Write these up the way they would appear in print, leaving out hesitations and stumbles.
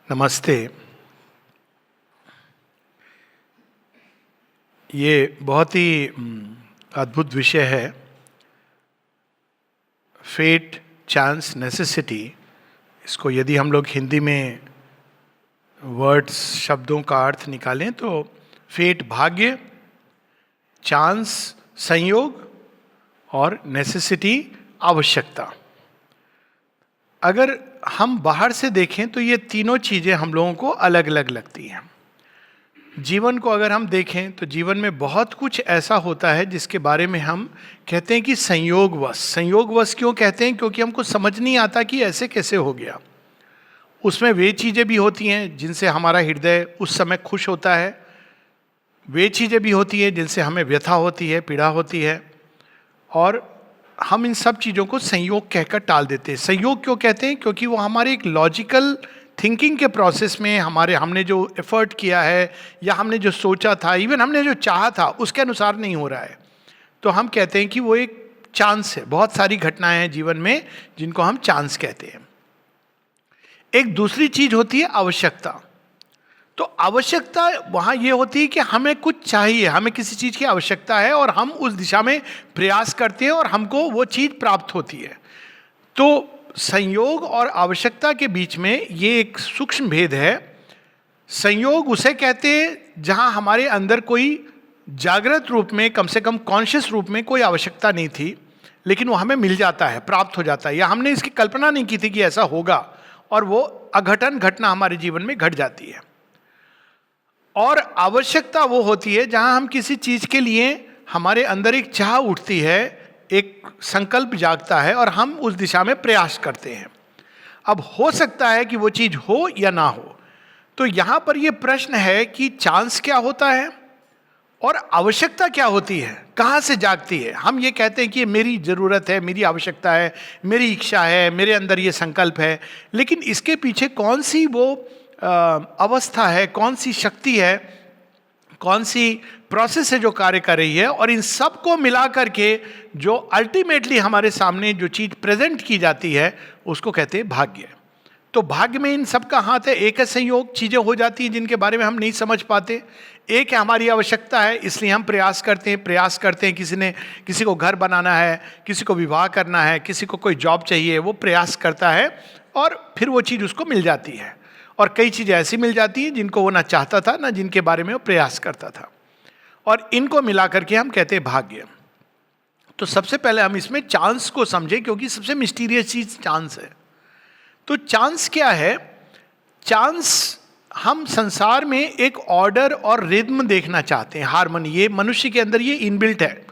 नमस्ते। ये बहुत ही अद्भुत विषय है। Fate, chance, necessity. इसको यदि हम लोग हिंदी में वर्ड्स, शब्दों का अर्थ निकालें तो फेट भाग्य, चांस संयोग और नेसेसिटी आवश्यकता। अगर हम बाहर से देखें तो ये तीनों चीजें हम लोगों को अलग अलग लगती हैं। जीवन को अगर हम देखें तो जीवन में बहुत कुछ ऐसा होता है जिसके बारे में हम कहते हैं कि संयोगवश। संयोगवश क्यों कहते हैं? क्योंकि हमको समझ नहीं आता कि ऐसे कैसे हो गया। उसमें वे चीज़ें भी होती हैं जिनसे हमारा हृदय उस समय खुश होता है, वे चीज़ें भी होती हैं जिनसे हमें व्यथा होती है, पीड़ा होती है, और हम इन सब चीज़ों को संयोग कहकर टाल देते हैं। संयोग क्यों कहते हैं? क्योंकि वो हमारे एक लॉजिकल थिंकिंग के प्रोसेस में हमने जो एफर्ट किया है या हमने जो सोचा था, इवन हमने जो चाहा था, उसके अनुसार नहीं हो रहा है। तो हम कहते हैं कि वो एक चांस है। बहुत सारी घटनाएं हैं जीवन में जिनको हम चांस कहते हैं। एक दूसरी चीज होती है आवश्यकता। तो आवश्यकता वहाँ ये होती है कि हमें कुछ चाहिए, हमें किसी चीज़ की आवश्यकता है और हम उस दिशा में प्रयास करते हैं और हमको वो चीज़ प्राप्त होती है। तो संयोग और आवश्यकता के बीच में ये एक सूक्ष्म भेद है। संयोग उसे कहते हैं जहाँ हमारे अंदर कोई जागृत रूप में, कम से कम कॉन्शियस रूप में कोई आवश्यकता नहीं थी, लेकिन वो हमें मिल जाता है, प्राप्त हो जाता है, या हमने इसकी कल्पना नहीं की थी कि ऐसा होगा और वो अघटन घटना हमारे जीवन में घट जाती है। और आवश्यकता वो होती है जहां हम किसी चीज के लिए हमारे अंदर एक चाह उठती है, एक संकल्प जागता है और हम उस दिशा में प्रयास करते हैं। अब हो सकता है कि वो चीज हो या ना हो। तो यहां पर यह प्रश्न है कि चांस क्या होता है और आवश्यकता क्या होती है, कहां से जागती है। हम ये कहते हैं कि ये मेरी जरूरत है, मेरी आवश्यकता है, मेरी इच्छा है, मेरे अंदर ये संकल्प है, लेकिन इसके पीछे कौन सी वो अवस्था है, कौन सी शक्ति है, कौन सी प्रोसेस है जो कार्य कर रही है, और इन सब को मिला करके जो अल्टीमेटली हमारे सामने जो चीज प्रेजेंट की जाती है उसको कहते हैं भाग्य। तो भाग्य में इन सब का हाथ है। एक है संयोग, चीजें हो जाती हैं जिनके बारे में हम नहीं समझ पाते। एक है हमारी आवश्यकता है, इसलिए हम प्रयास करते हैं। किसी को घर बनाना है, किसी को विवाह करना है, किसी को कोई जॉब चाहिए, वो प्रयास करता है और फिर वो चीज उसको मिल जाती है। और कई चीज़ें ऐसी मिल जाती हैं जिनको वो ना चाहता था, ना जिनके बारे में वो प्रयास करता था, और इनको मिला करके हम कहते हैं भाग्य। तो सबसे पहले हम इसमें चांस को समझें, क्योंकि सबसे मिस्टीरियस चीज चांस है। तो चांस क्या है? चांस, हम संसार में एक ऑर्डर और रिद्म देखना चाहते हैं, हार्मनी। ये मनुष्य के अंदर ये इनबिल्ट है,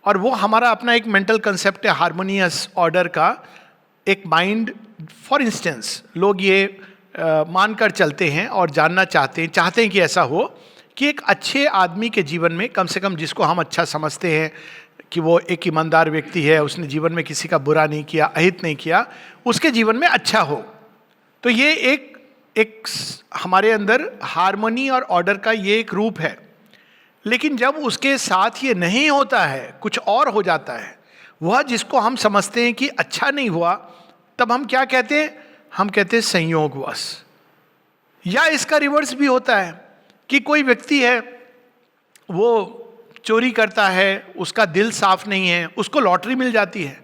और वो हमारा अपना एक मेंटल कंसेप्ट है हार्मोनियस ऑर्डर का। एक माइंड, फॉर इंस्टेंस, लोग ये मानकर चलते हैं और जानना चाहते हैं कि ऐसा हो कि एक अच्छे आदमी के जीवन में, कम से कम जिसको हम अच्छा समझते हैं कि वो एक ईमानदार व्यक्ति है, उसने जीवन में किसी का बुरा नहीं किया, अहित नहीं किया, उसके जीवन में अच्छा हो। तो ये एक हमारे अंदर हार्मनी और ऑर्डर का ये एक रूप है। लेकिन जब उसके साथ ये नहीं होता है, कुछ और हो जाता है, वह जिसको हम समझते हैं कि अच्छा नहीं हुआ, तब हम क्या कहते हैं? हम कहते हैं संयोगवश। या इसका रिवर्स भी होता है कि कोई व्यक्ति है, वो चोरी करता है, उसका दिल साफ नहीं है, उसको लॉटरी मिल जाती है,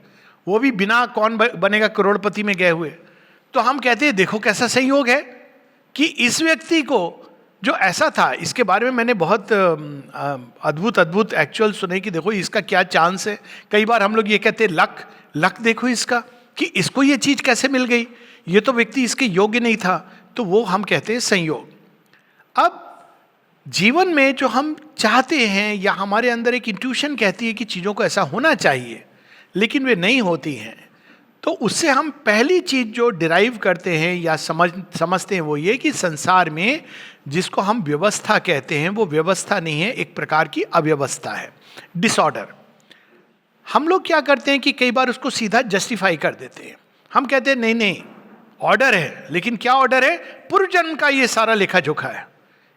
वो भी बिना कौन बनेगा करोड़पति में गए हुए। तो हम कहते हैं देखो कैसा संयोग है कि इस व्यक्ति को जो ऐसा था, इसके बारे में मैंने बहुत अद्भुत एक्चुअल सुने कि देखो इसका क्या चांस है। कई बार हम लोग ये कहते हैं लक देखो इसका, कि इसको ये चीज कैसे मिल गई, ये तो व्यक्ति इसके योग्य नहीं था। तो वो हम कहते हैं संयोग। अब जीवन में जो हम चाहते हैं, या हमारे अंदर एक इंट्यूशन कहती है कि चीज़ों को ऐसा होना चाहिए, लेकिन वे नहीं होती हैं, तो उससे हम पहली चीज जो डिराइव करते हैं या समझते हैं वो ये कि संसार में जिसको हम व्यवस्था कहते हैं, वो व्यवस्था नहीं है, एक प्रकार की अव्यवस्था है, डिसऑर्डर। हम लोग क्या करते हैं कि कई बार उसको सीधा जस्टिफाई कर देते हैं। हम कहते हैं नहीं ऑर्डर है, लेकिन क्या ऑर्डर है? पूर्व जन्म का ये सारा लेखा जोखा है।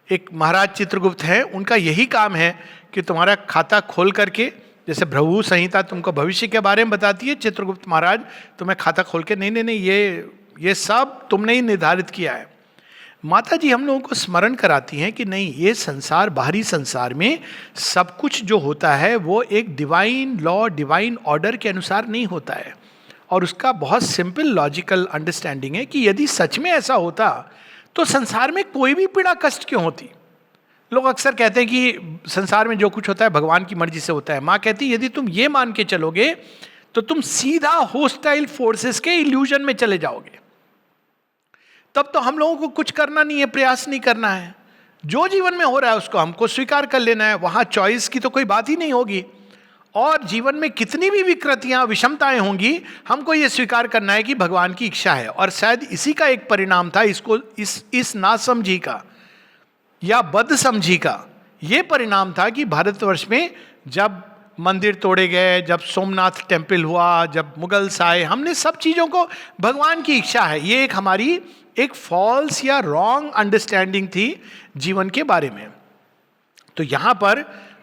एक महाराज चित्रगुप्त है, उनका यही काम है कि तुम्हारा खाता खोल करके, जैसे भृगु संहिता तुमको भविष्य के बारे में बताती है, चित्रगुप्त महाराज तुम्हें खाता खोल के नहीं ये सब तुमने ही निर्धारित किया है। माता जी हम लोगों को स्मरण कराती हैं कि नहीं, ये संसार, बाहरी संसार में सब कुछ जो होता है वो एक डिवाइन लॉ, डिवाइन ऑर्डर के अनुसार नहीं होता है। और उसका बहुत सिंपल लॉजिकल अंडरस्टैंडिंग है कि यदि सच में ऐसा होता तो संसार में कोई भी पीड़ा कष्ट क्यों होती। लोग अक्सर कहते हैं कि संसार में जो कुछ होता है भगवान की मर्जी से होता है। माँ कहती है यदि तुम ये मान के चलोगे तो तुम सीधा होस्टाइल फोर्सेस के इल्यूजन में चले जाओगे। तब तो हम लोगों को कुछ करना नहीं है, प्रयास नहीं करना है, जो जीवन में हो रहा है उसको हमको स्वीकार कर लेना है, वहां चॉइस की तो कोई बात ही नहीं होगी। और जीवन में कितनी भी विकृतियां, विषमताएं होंगी, हमको ये स्वीकार करना है कि भगवान की इच्छा है। और शायद इसी का एक परिणाम था इसको, इस नासमझी का या बदसमझी का ये परिणाम था कि भारतवर्ष में जब मंदिर तोड़े गए, जब सोमनाथ टेम्पल हुआ, जब मुगल्स आए, हमने सब चीज़ों को भगवान की इच्छा है, ये एक हमारी एक फॉल्स या रॉन्ग अंडरस्टैंडिंग थी जीवन के बारे में। तो यहाँ पर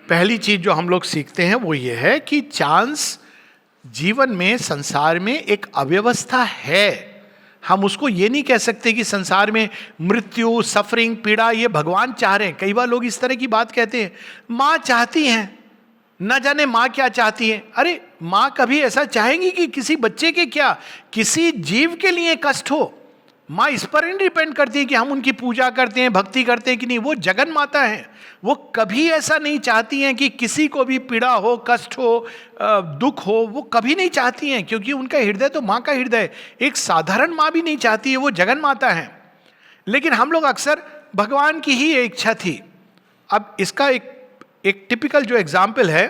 पहली चीज जो हम लोग सीखते हैं वो ये है कि चांस जीवन में, संसार में एक अव्यवस्था है। हम उसको ये नहीं कह सकते कि संसार में मृत्यु, सफरिंग, पीड़ा ये भगवान चाह रहे हैं। कई बार लोग इस तरह की बात कहते हैं, माँ चाहती हैं, न जाने माँ क्या चाहती है। अरे माँ कभी ऐसा चाहेंगी कि किसी बच्चे के, क्या किसी जीव के लिए कष्ट हो? माँ इस पर नहीं डिपेंड करती है कि हम उनकी पूजा करते हैं, भक्ति करते हैं कि नहीं। वो जगन माता है, वो कभी ऐसा नहीं चाहती हैं कि किसी को भी पीड़ा हो, कष्ट हो, दुख हो, वो कभी नहीं चाहती हैं, क्योंकि उनका हृदय तो माँ का हृदय। एक साधारण माँ भी नहीं चाहती है, वो जगन माता है। लेकिन हम लोग अक्सर भगवान की ही इच्छा थी। अब इसका एक टिपिकल जो एग्जाम्पल है,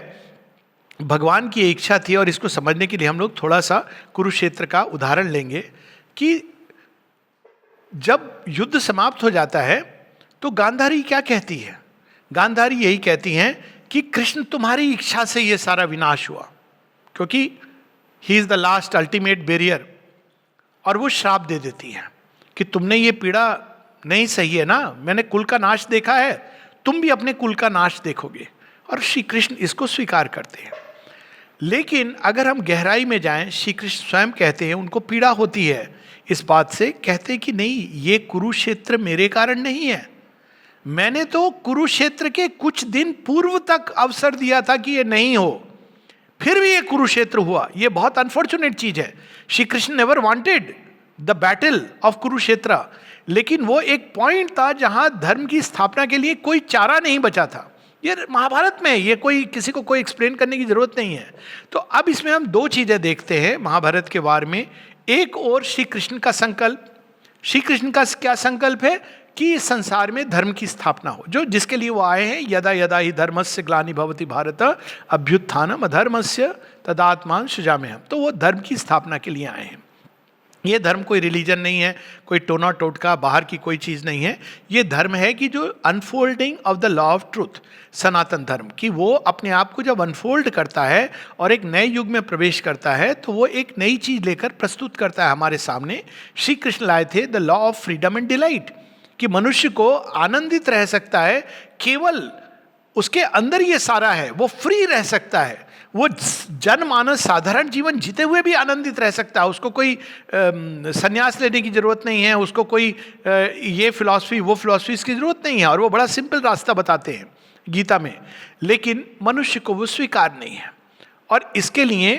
भगवान की इच्छा थी, और इसको समझने के लिए हम लोग थोड़ा सा कुरुक्षेत्र का उदाहरण लेंगे कि जब युद्ध समाप्त हो जाता है तो गांधारी क्या कहती है? गांधारी यही कहती हैं कि कृष्ण तुम्हारी इच्छा से ये सारा विनाश हुआ, क्योंकि he is the last ultimate barrier. और वो श्राप दे देती हैं कि तुमने ये पीड़ा नहीं सही है ना, मैंने कुल का नाश देखा है, तुम भी अपने कुल का नाश देखोगे। और श्री कृष्ण इसको स्वीकार करते हैं। लेकिन अगर हम गहराई में जाएं, श्री कृष्ण स्वयं कहते हैं उनको पीड़ा होती है इस बात से, कहते हैं कि नहीं, ये कुरुक्षेत्र मेरे कारण नहीं है। मैंने तो कुरुक्षेत्र के कुछ दिन पूर्व तक अवसर दिया था कि ये नहीं हो, फिर भी ये कुरुक्षेत्र हुआ। ये बहुत अनफॉर्चुनेट चीज है। Shri Krishna never wanted the battle of Kurukshetra, लेकिन वो एक पॉइंट था जहां धर्म की स्थापना के लिए कोई चारा नहीं बचा था। ये महाभारत में, ये कोई किसी को कोई एक्सप्लेन करने की जरूरत नहीं है। तो अब इसमें हम दो चीजें देखते हैं महाभारत के वार में। एक और श्री कृष्ण का संकल्प। श्री कृष्ण का क्या संकल्प है कि इस संसार में धर्म की स्थापना हो, जो जिसके लिए वो आए हैं। यदा यदा ही धर्मस्य ग्लानि भवति भारत अभ्युत्थानम अधर्मस्य तदात्मान सृजाम्यहम्। तो वो धर्म की स्थापना के लिए आए हैं। ये धर्म कोई रिलीजन नहीं है, कोई टोना टोटका बाहर की कोई चीज़ नहीं है। ये धर्म है कि जो unfolding of the law of truth, Sanatan Dharma, कि वो अपने आप को जब अनफोल्ड करता है और एक नए युग में प्रवेश करता है तो वो एक नई चीज़ लेकर प्रस्तुत करता है हमारे सामने। श्री कृष्ण लाए थे the law of freedom and delight, कि मनुष्य को आनंदित रह सकता है, केवल उसके अंदर ये सारा है, वो फ्री रह सकता है, वो जनमानस साधारण जीवन जीते हुए भी आनंदित रह सकता है। उसको कोई संन्यास लेने की जरूरत नहीं है, उसको कोई ये फिलॉसफी वो फिलॉसफी की जरूरत नहीं है। और वो बड़ा सिंपल रास्ता बताते हैं गीता में, लेकिन मनुष्य को वो स्वीकार नहीं है। और इसके लिए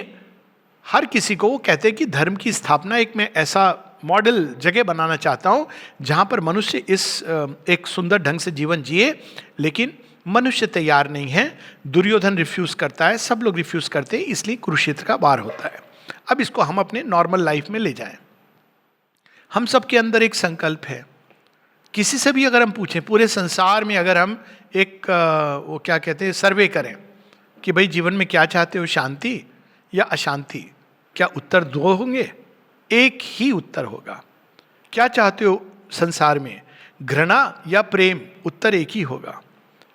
हर किसी को वो कहते हैं कि धर्म की स्थापना एक मैं ऐसा मॉडल जगह बनाना चाहता हूँ जहाँ पर मनुष्य इस एक सुंदर ढंग से जीवन जिए। लेकिन मनुष्य तैयार नहीं है, दुर्योधन रिफ्यूज करता है, सब लोग रिफ्यूज करते हैं, इसलिए कुरुक्षेत्र का वार होता है। अब इसको हम अपने नॉर्मल लाइफ में ले जाएं। हम सबके अंदर एक संकल्प है। किसी से भी अगर हम पूछें, पूरे संसार में अगर हम एक वो क्या कहते हैं सर्वे करें कि भाई जीवन में क्या चाहते हो, शांति या अशांति, क्या उत्तर दो होंगे? एक ही उत्तर होगा। क्या चाहते हो संसार में, घृणा या प्रेम? उत्तर एक ही होगा।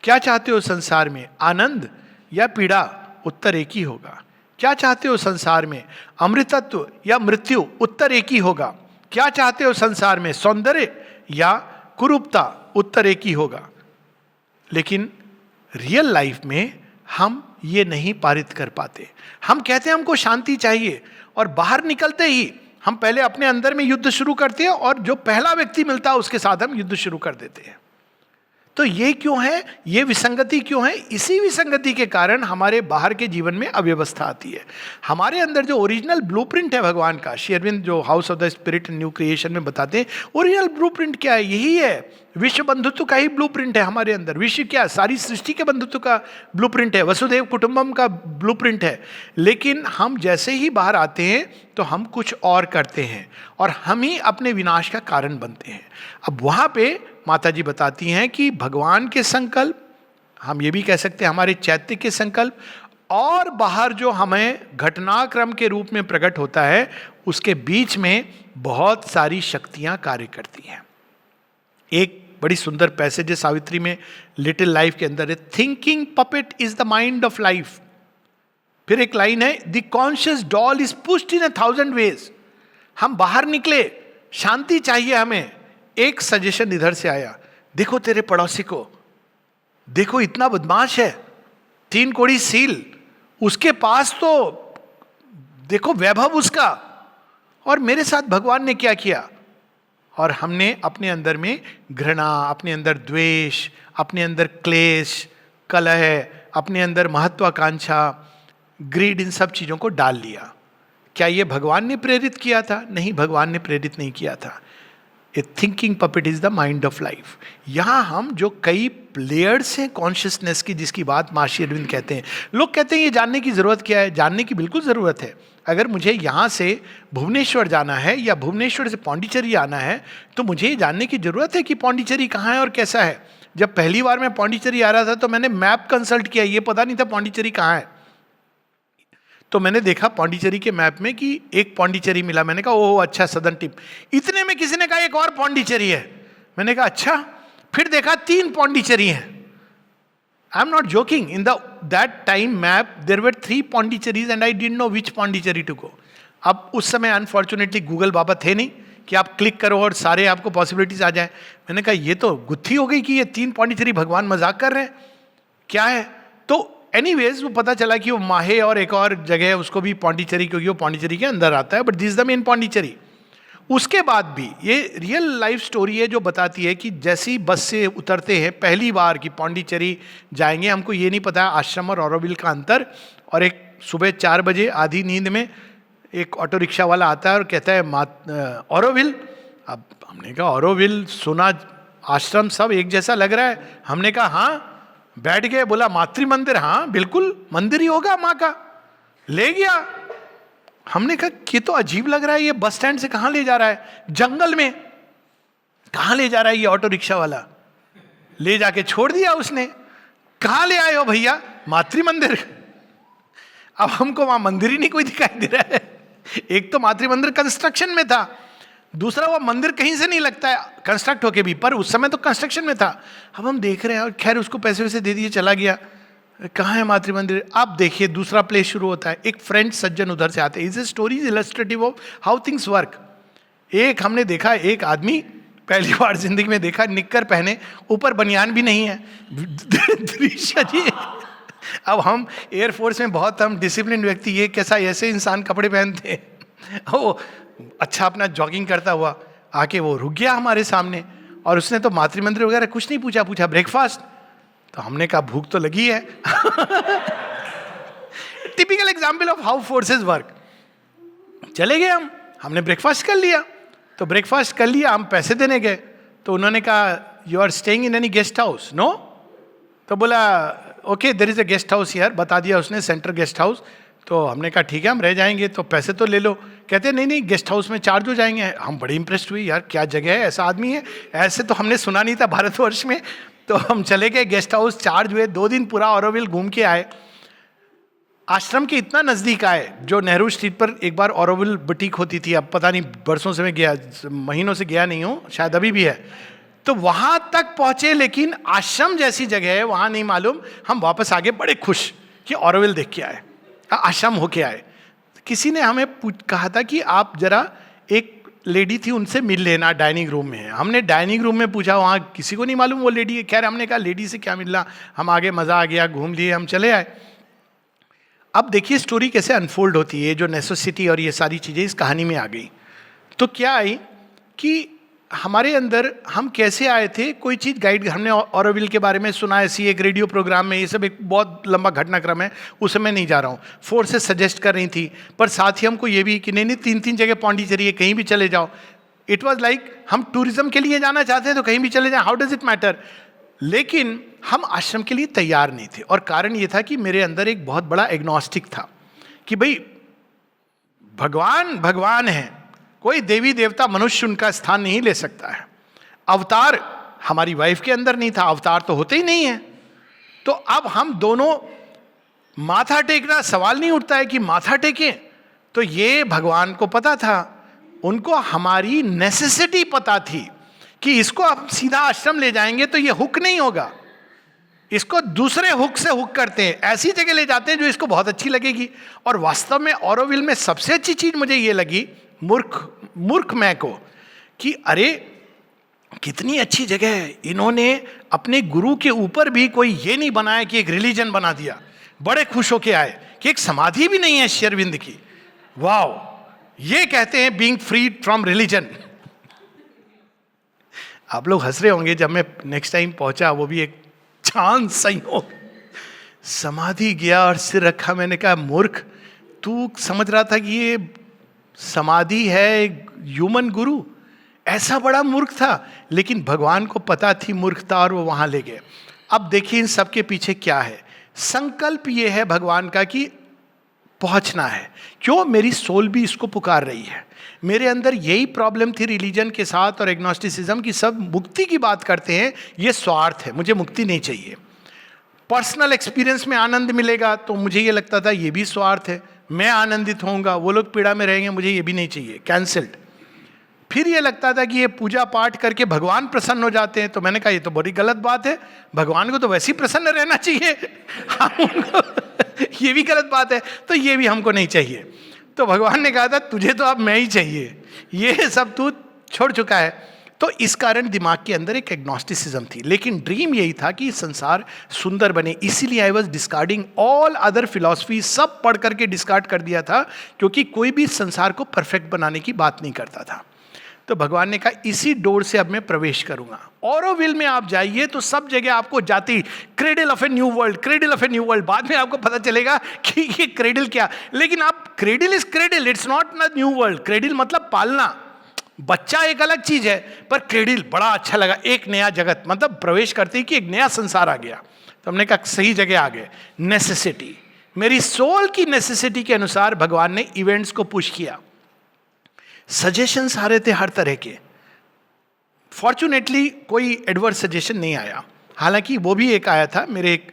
क्या चाहते हो संसार में, आनंद या पीड़ा? उत्तर एक ही होगा। क्या चाहते हो संसार में, अमृतत्व या मृत्यु? उत्तर एक ही होगा। क्या चाहते हो संसार में, सौंदर्य या कुरूपता? उत्तर एक ही होगा। लेकिन रियल लाइफ में हम ये नहीं पारित कर पाते। हम कहते हैं हमको शांति चाहिए, और बाहर निकलते ही हम पहले अपने अंदर में युद्ध शुरू करते हैं और जो पहला व्यक्ति मिलता है उसके साथ हम युद्ध शुरू कर देते हैं। तो ये क्यों है, ये विसंगति क्यों है? इसी विसंगति के कारण हमारे बाहर के जीवन में अव्यवस्था आती है। हमारे अंदर जो ओरिजिनल ब्लूप्रिंट है भगवान का, श्री अरविंद जो house of the spirit new creation में बताते हैं, ओरिजिनल ब्लूप्रिंट क्या है? यही है, विश्व बंधुत्व का ही ब्लूप्रिंट है हमारे अंदर। विश्व क्या, सारी सृष्टि के बंधुत्व का ब्लूप्रिंट है, वसुदेव कुटुंबम का ब्लूप्रिंट है। लेकिन हम जैसे ही बाहर आते हैं तो हम कुछ और करते हैं और हम ही अपने विनाश का कारण बनते हैं। अब वहाँ पे माता जी बताती हैं कि भगवान के संकल्प, हम ये भी कह सकते हैं हमारे चैत्य के संकल्प, और बाहर जो हमें घटनाक्रम के रूप में प्रकट होता है, उसके बीच में बहुत सारी शक्तियां कार्य करती हैं। एक बड़ी सुंदर पैसेज है सावित्री में, लिटिल लाइफ के अंदर है, thinking puppet is the mind of life. फिर एक लाइन है, the conscious doll is pushed in 1000 ways. हम बाहर निकले, शांति चाहिए हमें, एक सजेशन इधर से आया, देखो तेरे पड़ोसी को, देखो इतना बदमाश है, 3 कोड़ी सील, उसके पास तो देखो वैभव उसका, और मेरे साथ भगवान ने क्या किया। और हमने अपने अंदर में घृणा, अपने अंदर द्वेष, अपने अंदर क्लेश, कलह, अपने अंदर महत्वाकांक्षा, ग्रीड, इन सब चीजों को डाल लिया। क्या ये भगवान ने प्रेरित किया था? नहीं, भगवान ने प्रेरित नहीं किया था। A thinking puppet is the mind of life. यहाँ हम जो कई लेयर्स हैं कॉन्शियसनेस की, जिसकी बात महर्षि अरविंद कहते हैं, लोग कहते हैं ये जानने की जरूरत क्या है? जानने की बिल्कुल जरूरत है। अगर मुझे यहाँ से भुवनेश्वर जाना है या भुवनेश्वर से पौंडीचेरी आना है, तो मुझे ये जानने की जरूरत है कि पौंडीचेरी कहाँ है और कैसा है। जब पहली बार मैं पौंडीचेरी आ रहा था तो मैंने मैप कंसल्ट किया, ये पता नहीं था पौंडीचेरी कहाँ है। तो मैंने देखा पौंडीचेरी के मैप में कि एक पौंडीचेरी मिला। मैंने कहा ओह अच्छा, सदर्न टिप। इतने में किसी ने कहा एक और पौंडीचेरी है। मैंने कहा अच्छा। फिर देखा 3 पौंडीचेरी हैं। I am not joking, in that time map there were 3 Pondicherrys and I didn't know which Pondicherry to go. अब उस समय अनफॉर्चुनेटली गूगल बाबा थे नहीं कि आप क्लिक करो और सारे आपको पॉसिबिलिटीज आ जाए। मैंने कहा ये तो गुत्थी हो गई कि ये 3 पौंडीचेरी भगवान मजाक कर रहे हैं, क्या है। तो एनीवेज वो पता चला कि वो माहे और एक और जगह है, उसको भी पौंडीचेरी, क्योंकि वो पौंडीचेरी के अंदर आता है, but this the main Pondicherry. उसके बाद भी ये रियल लाइफ स्टोरी है जो बताती है कि जैसी बस से उतरते हैं पहली बार कि पौंडीचेरी जाएंगे, हमको ये नहीं पता आश्रम और ऑरोविल का अंतर। और एक सुबह 4 बजे आधी नींद में एक ऑटो रिक्शा वाला आता है और कहता है ऑरोविल। अब हमने कहा ऑरोविल सुना, आश्रम सब एक जैसा लग रहा है। हमने कहा हाँ, बैठ गए। बोला मातृ मंदिर, हाँ बिल्कुल मंदिर ही होगा माँ का। ले गया। हमने कहा ये तो अजीब लग रहा है, ये बस स्टैंड से कहाँ ले जा रहा है, जंगल में कहाँ ले जा रहा है ये ऑटो रिक्शा वाला। ले जाके छोड़ दिया उसने। कहाँ ले आए हो भैया? मातृ मंदिर। अब हमको वहां मंदिर ही नहीं कोई दिखाई दे रहा है। एक तो मातृ मंदिर कंस्ट्रक्शन में था, दूसरा वो मंदिर कहीं से नहीं लगता है कंस्ट्रक्ट होके भी, पर उस समय तो कंस्ट्रक्शन में था। अब हम देख रहे हैं और खैर उसको पैसे वैसे दे दिए, चला गया। कहाँ है मातृ मंदिर? आप देखिए दूसरा प्ले शुरू होता है। एक फ्रेंच सज्जन उधर से आते हैं। Is a story illustrative of how things work. एक हमने देखा, एक आदमी पहली बार जिंदगी में देखा, निक्कर पहने, ऊपर बनियान भी नहीं है। दृश्य जी, अब हम एयरफोर्स में बहुत हम डिसिप्लिन व्यक्ति, ये कैसा ऐसे इंसान कपड़े पहनते हैं। वो अच्छा अपना जॉगिंग करता हुआ आके वो रुक गया हमारे सामने और उसने तो मातृ मंदिर वगैरह कुछ नहीं पूछा, पूछा ब्रेकफास्ट। तो हमने कहा भूख तो लगी है। Typical example of how forces work. चले गए हमने ब्रेकफास्ट कर लिया। तो ब्रेकफास्ट कर लिया, हम पैसे देने गए तो उन्होंने कहा you are staying in any guest house? No. तो बोला okay there is a guest house here, बता दिया उसने सेंटर गेस्ट हाउस। तो हमने कहा ठीक है हम रह जाएंगे, तो पैसे तो ले लो। कहते नहीं नहीं गेस्ट हाउस में चार्ज हो जाएंगे। हम बड़े इंप्रेस्ड हुए, यार क्या जगह है, ऐसा आदमी है, ऐसे तो हमने सुना नहीं था भारतवर्ष में। तो हम चले गए, गेस्ट हाउस चार्ज हुए, 2 दिन पूरा ऑरोविल घूम के आए। आश्रम के इतना नज़दीक आए, जो नेहरू स्ट्रीट पर एक बार ऑरोविल बुटीक होती थी, अब पता नहीं बरसों से मैं गया, महीनों से गया नहीं हूँ, शायद अभी भी है। तो वहाँ तक पहुँचे, लेकिन आश्रम जैसी जगह है वहाँ नहीं मालूम। हम वापस आ गए बड़े खुश कि ऑरोविल देख के आए, आश्रम होके आए। किसी ने हमें कहा था कि आप जरा, एक लेडी थी उनसे मिल लेना, डाइनिंग रूम में है। हमने डाइनिंग रूम में पूछा, वहाँ किसी को नहीं मालूम वो लेडी है। खैर हमने कहा लेडी से क्या मिलना, हम आगे, मज़ा आ गया, घूम लिए, हम चले आए। अब देखिए स्टोरी कैसे अनफोल्ड होती है, जो नेसेसिटी और ये सारी चीज़ें इस कहानी में आ गई। तो क्या आई कि हमारे अंदर हम कैसे आए थे, कोई चीज़ गाइड, हमने ऑरोविल के बारे में सुना है, एक रेडियो प्रोग्राम में, ये सब एक बहुत लंबा घटनाक्रम है, उसमें मैं नहीं जा रहा हूँ। फोर्सेस सजेस्ट कर रही थी, पर साथ ही हमको ये भी कि नहीं नहीं 3 जगह पौंडीचेरी है, कहीं भी चले जाओ। इट वॉज लाइक हम टूरिज्म के लिए जाना चाहते हैं तो कहीं भी चले जाएं, हाउ डज इट मैटर। लेकिन हम आश्रम के लिए तैयार नहीं थे, और कारण ये था कि मेरे अंदर एक बहुत बड़ा एग्नोस्टिक था कि भाई भगवान भगवान है, कोई देवी देवता मनुष्य उनका स्थान नहीं ले सकता है। अवतार हमारी वाइफ के अंदर नहीं था, अवतार तो होते ही नहीं है। तो अब हम दोनों माथा टेकना, सवाल नहीं उठता है कि माथा टेकें। तो ये भगवान को पता था, उनको हमारी नेसेसिटी पता थी कि इसको आप सीधा आश्रम ले जाएंगे तो ये हुक नहीं होगा, इसको दूसरे हुक से हुक करते हैं, ऐसी जगह ले जाते हैं जो इसको बहुत अच्छी लगेगी। और वास्तव में ऑरोविल में सबसे अच्छी चीज मुझे ये लगी, मूर्ख मैं को, कि अरे कितनी अच्छी जगह है, इन्होंने अपने गुरु के ऊपर भी कोई ये नहीं बनाया कि एक रिलीजन बना दिया। बड़े खुश होके आए कि एक समाधि भी नहीं है श्री अरविंद की। वाओ, ये कहते हैं बीइंग फ्रीड फ्रॉम रिलीजन। आप लोग हंस रहे होंगे, जब मैं नेक्स्ट टाइम पहुंचा, वो भी एक चांद संयोग, समाधि गया और सिर रखा। मैंने कहा मूर्ख, तू समझ रहा था कि ये समाधि है ह्यूमन गुरु, ऐसा बड़ा मूर्ख था। लेकिन भगवान को पता थी मूर्खता, और वो वहां ले गए। अब देखिए इन सब के पीछे क्या है, संकल्प ये है भगवान का कि पहुंचना है। क्यों? मेरी सोल भी इसको पुकार रही है। मेरे अंदर यही प्रॉब्लम थी रिलीजन के साथ और एग्नोस्टिसिज्म की, सब मुक्ति की बात करते हैं, ये स्वार्थ है, मुझे मुक्ति नहीं चाहिए। पर्सनल एक्सपीरियंस में आनंद मिलेगा तो मुझे ये लगता था ये भी स्वार्थ है, मैं आनंदित होऊंगा, वो लोग पीड़ा में रहेंगे, मुझे ये भी नहीं चाहिए, कैंसिल्ड। फिर ये लगता था कि ये पूजा पाठ करके भगवान प्रसन्न हो जाते हैं, तो मैंने कहा ये तो बड़ी गलत बात है, भगवान को तो वैसे ही प्रसन्न रहना चाहिए, हम उनको ये भी गलत बात है, तो ये भी हमको नहीं चाहिए। तो भगवान ने कहा था तुझे तो अब मैं ही चाहिए, ये सब तू छोड़ चुका है। तो इस कारण दिमाग के अंदर एक एग्नोस्टिसिज्म थी, लेकिन ड्रीम यही था कि संसार सुंदर बने। इसीलिए I was discarding all other philosophy, सब पढ़ करके डिस्कार्ड कर दिया था, क्योंकि कोई भी संसार को परफेक्ट बनाने की बात नहीं करता था। तो भगवान ने कहा इसी डोर से अब मैं प्रवेश करूंगा। ऑरोविल में आप जाइए तो सब जगह आपको जाती cradle of a new world, cradle of a new world. बाद में आपको पता चलेगा कि ये क्रेडल क्या, लेकिन आप cradle is cradle, it's not new world. Cradle मतलब पालना, बच्चा एक अलग चीज है, पर क्रेडल बड़ा अच्छा लगा, एक नया जगत, मतलब प्रवेश करते ही कि एक नया संसार आ गया। तो हमने कहा सही जगह आ गए। नेसेसिटी, मेरी सोल की नेसेसिटी के अनुसार भगवान ने इवेंट्स को पुश किया। सजेशंस आ रहे थे हर तरह के, फॉर्चुनेटली कोई एडवर्स सजेशन नहीं आया। हालांकि वो भी एक आया था, मेरे एक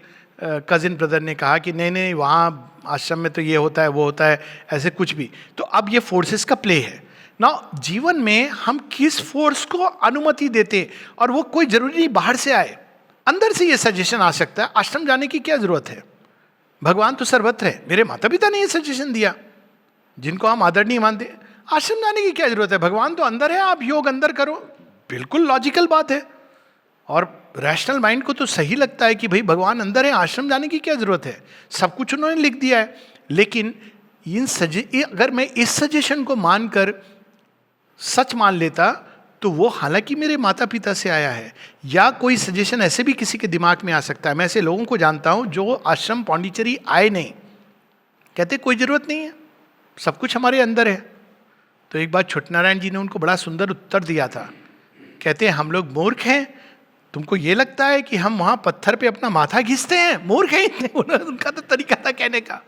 कजिन ब्रदर ने कहा कि नहीं नहीं वहाँ आश्रम में तो ये होता है वो होता है, ऐसे कुछ भी। तो अब ये फोर्सेस का प्ले है ना। जीवन में हम किस फोर्स को अनुमति देते, और वो कोई जरूरी नहीं बाहर से आए, अंदर से ये सजेशन आ सकता है। आश्रम जाने की क्या जरूरत है, भगवान तो सर्वत्र है। मेरे माता पिता ने ये सजेशन दिया, जिनको हम आदरणीय मानते हैं, आश्रम जाने की क्या जरूरत है, भगवान तो अंदर है, आप योग अंदर करो। बिल्कुल लॉजिकल बात है, और रैशनल माइंड को तो सही लगता है कि भाई भगवान अंदर है, आश्रम जाने की क्या जरूरत है, सब कुछ उन्होंने लिख दिया है। लेकिन अगर मैं इस सजेशन को मानकर सच मान लेता, तो वो हालांकि मेरे माता पिता से आया है, या कोई सजेशन ऐसे भी किसी के दिमाग में आ सकता है। मैं ऐसे लोगों को जानता हूं जो आश्रम पौंडीचेरी आए नहीं, कहते कोई जरूरत नहीं है, सब कुछ हमारे अंदर है। तो एक बार छोटनारायण जी ने उनको बड़ा सुंदर उत्तर दिया था, कहते हैं हम लोग मूर्ख हैं, तुमको ये लगता है कि हम वहां पत्थर पे अपना माथा घिसते हैं, मूर्ख हैं इतने। उनका तो तरीका था कहने का।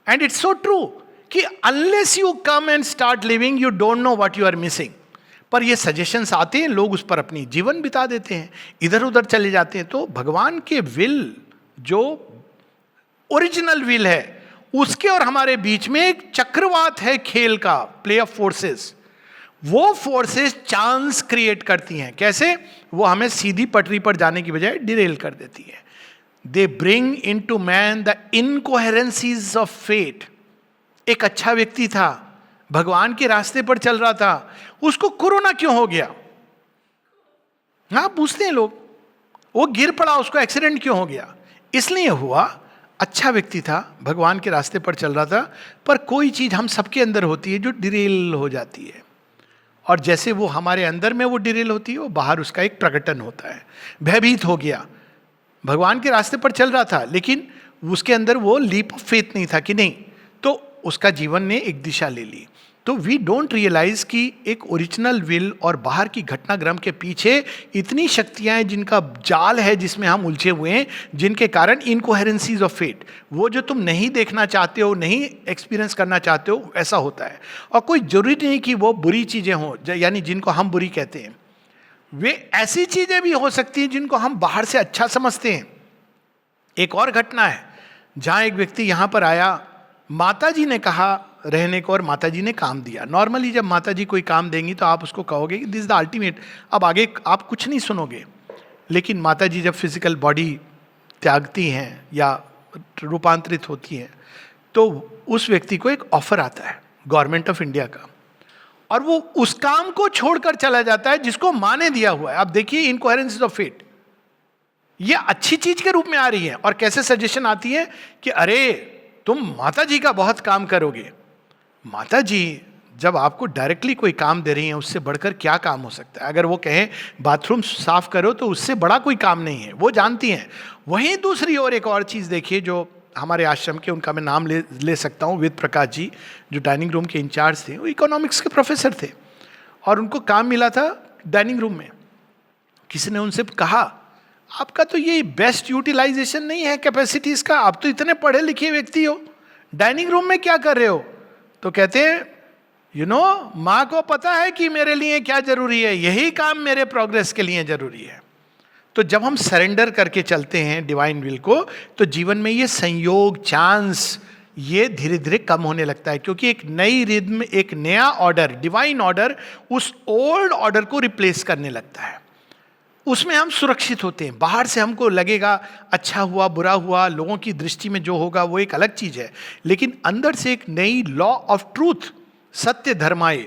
एंड इट्स सो ट्रू कि unless you come and start living, you don't know what you are missing. पर ये सजेशंस आते हैं, लोग उस पर अपनी जीवन बिता देते हैं, इधर उधर चले जाते हैं। तो भगवान के विल, जो ओरिजिनल विल है, उसके और हमारे बीच में एक चक्रवात है खेल का, प्ले ऑफ फोर्सेस। वो फोर्सेस चांस क्रिएट करती हैं। कैसे? वो हमें सीधी पटरी पर जाने की बजाय डिरेल कर देती है। They bring into man the incoherencies of fate. एक अच्छा व्यक्ति था, भगवान के रास्ते पर चल रहा था, उसको कोरोना क्यों हो गया? हाँ, पूछते हैं लोग, वो गिर पड़ा, उसको एक्सीडेंट क्यों हो गया? इसलिए हुआ, अच्छा व्यक्ति था, भगवान के रास्ते पर चल रहा था, पर कोई चीज हम सबके अंदर होती है जो डिरेल हो जाती है। और जैसे वो हमारे अंदर में वो डिरेल होती है, वो बाहर उसका एक प्रकटन होता है। भयभीत हो गया, भगवान के रास्ते पर चल रहा था, लेकिन उसके अंदर वो लीप ऑफ फेथ नहीं था कि नहीं, तो उसका जीवन ने एक दिशा ले ली। तो वी डोंट रियलाइज कि एक ओरिजिनल विल और बाहर की घटनाक्रम के पीछे इतनी शक्तियां हैं जिनका जाल है, जिसमें हम उलझे हुए हैं, जिनके कारण इनकोहेरेंसीज ऑफ फेट, वो जो तुम नहीं देखना चाहते हो, नहीं एक्सपीरियंस करना चाहते हो, ऐसा होता है। और कोई जरूरी नहीं कि वो बुरी चीजें हों, यानी जिनको हम बुरी कहते हैं, वे ऐसी चीजें भी हो सकती हैं जिनको हम बाहर से अच्छा समझते हैं। एक और घटना है जहां एक व्यक्ति यहां पर आया, माता जी ने कहा रहने को और माता जी ने काम दिया। नॉर्मली जब माता जी कोई काम देंगी तो आप उसको कहोगे कि दिस इज द अल्टीमेट, अब आगे आप कुछ नहीं सुनोगे। लेकिन माता जी जब फिजिकल बॉडी त्यागती हैं या रूपांतरित होती हैं, तो उस व्यक्ति को एक ऑफर आता है गवर्नमेंट ऑफ इंडिया का, और वो उस काम को छोड़कर चला जाता है जिसको माँ ने दिया हुआ है। अब देखिए इनकोहेरेंस ऑफ फेट, ये अच्छी चीज के रूप में आ रही है, और कैसे सजेशन आती है कि अरे तुम माता जी का बहुत काम करोगे। माता जी जब आपको डायरेक्टली कोई काम दे रही हैं, उससे बढ़कर क्या काम हो सकता है? अगर वो कहें बाथरूम साफ करो तो उससे बड़ा कोई काम नहीं है, वो जानती हैं। वहीं दूसरी ओर एक और चीज़ देखिए, जो हमारे आश्रम के, उनका मैं नाम ले सकता हूँ, वेद प्रकाश जी, जो डाइनिंग रूम के इंचार्ज थे, वो इकोनॉमिक्स के प्रोफेसर थे, और उनको काम मिला था डाइनिंग रूम में। किसी ने उनसे कहा आपका तो ये बेस्ट यूटिलाइजेशन नहीं है कैपेसिटीज का, आप तो इतने पढ़े लिखे व्यक्ति हो, डाइनिंग रूम में क्या कर रहे हो? तो कहते हैं माँ को पता है कि मेरे लिए क्या जरूरी है, यही काम मेरे प्रोग्रेस के लिए जरूरी है। तो जब हम सरेंडर करके चलते हैं डिवाइन विल को, तो जीवन में ये संयोग, चांस, ये धीरे धीरे कम होने लगता है, क्योंकि एक नई रिद्म, एक नया ऑर्डर, डिवाइन ऑर्डर उस ओल्ड ऑर्डर को रिप्लेस करने लगता है। उसमें हम सुरक्षित होते हैं। बाहर से हमको लगेगा अच्छा हुआ बुरा हुआ, लोगों की दृष्टि में जो होगा वो एक अलग चीज है, लेकिन अंदर से एक नई लॉ ऑफ ट्रूथ, सत्य धर्माए,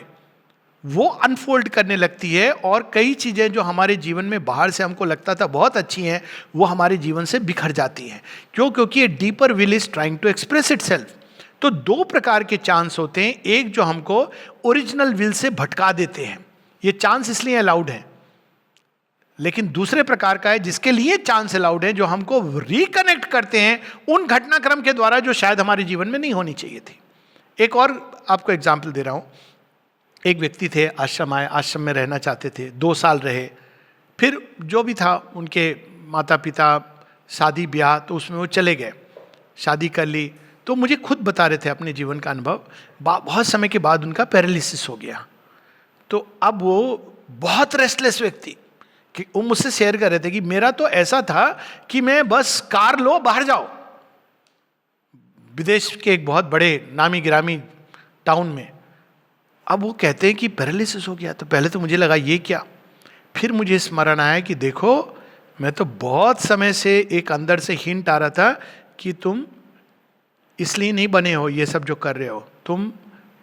वो अनफोल्ड करने लगती है, और कई चीजें जो हमारे जीवन में बाहर से हमको लगता था बहुत अच्छी हैं, वो हमारे जीवन से बिखर जाती हैं। क्यों? क्योंकि ये deeper will is trying to express itself. तो दो प्रकार के चांस होते हैं, एक जो हमको ओरिजिनल विल से भटका देते हैं, ये चांस इसलिए अलाउड है, लेकिन दूसरे प्रकार का है जिसके लिए चांस अलाउड है, जो हमको रिकनेक्ट करते हैं उन घटनाक्रम के द्वारा जो शायद हमारे जीवन में नहीं होनी चाहिए थी। एक और आपको एग्जाम्पल दे रहा हूं। एक व्यक्ति थे, आश्रम आए, आश्रम में रहना चाहते थे, 2 साल रहे, फिर जो भी था, उनके माता पिता, शादी ब्याह, तो उसमें वो चले गए, शादी कर ली। तो मुझे खुद बता रहे थे अपने जीवन का अनुभव, बहुत समय के बाद उनका पैरालिसिस हो गया। तो अब वो बहुत रेस्टलेस व्यक्ति, कि वो मुझसे शेयर कर रहे थे कि मेरा तो ऐसा था कि मैं बस कार लो बाहर जाओ, विदेश के एक बहुत बड़े नामी गिरामी टाउन में। अब वो कहते हैं कि पैरालिसिस हो गया। तो पहले तो मुझे लगा ये क्या, फिर मुझे स्मरण आया कि देखो मैं तो बहुत समय से एक अंदर से हिंट आ रहा था कि तुम इसलिए नहीं बने हो ये सब जो कर रहे हो, तुम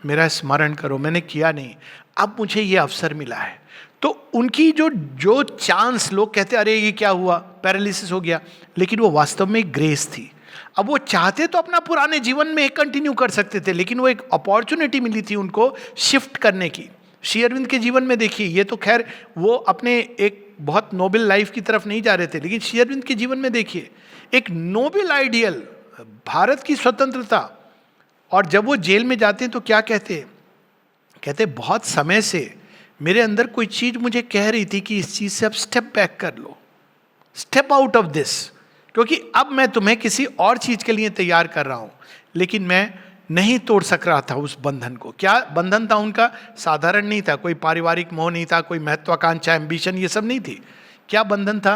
मेरा स्मरण करो, मैंने किया नहीं, अब मुझे ये अवसर मिला है। तो उनकी जो चांस, लोग कहते अरे ये क्या हुआ, पैरालिसिस हो गया, लेकिन वो वास्तव में एक ग्रेस थी। अब वो चाहते तो अपना पुराने जीवन में कंटिन्यू कर सकते थे, लेकिन वो एक अपॉर्चुनिटी मिली थी उनको शिफ्ट करने की। श्री अरविंद के जीवन में देखिए, ये तो खैर वो अपने एक बहुत नोबल लाइफ की तरफ नहीं जा रहे थे, लेकिन श्री अरविंद के जीवन में देखिए एक नोबल आइडियल, भारत की स्वतंत्रता। और जब वो जेल में जाते हैं तो क्या कहते बहुत समय से मेरे अंदर कोई चीज मुझे कह रही थी कि इस चीज से अब स्टेप बैक कर लो, स्टेप आउट ऑफ दिस, क्योंकि अब मैं तुम्हें किसी और चीज के लिए तैयार कर रहा हूं। लेकिन मैं नहीं तोड़ सक रहा था उस बंधन को। क्या बंधन था उनका? साधारण नहीं था, कोई पारिवारिक मोह नहीं था, कोई महत्वाकांक्षा, एम्बिशन, ये सब नहीं थी। क्या बंधन था?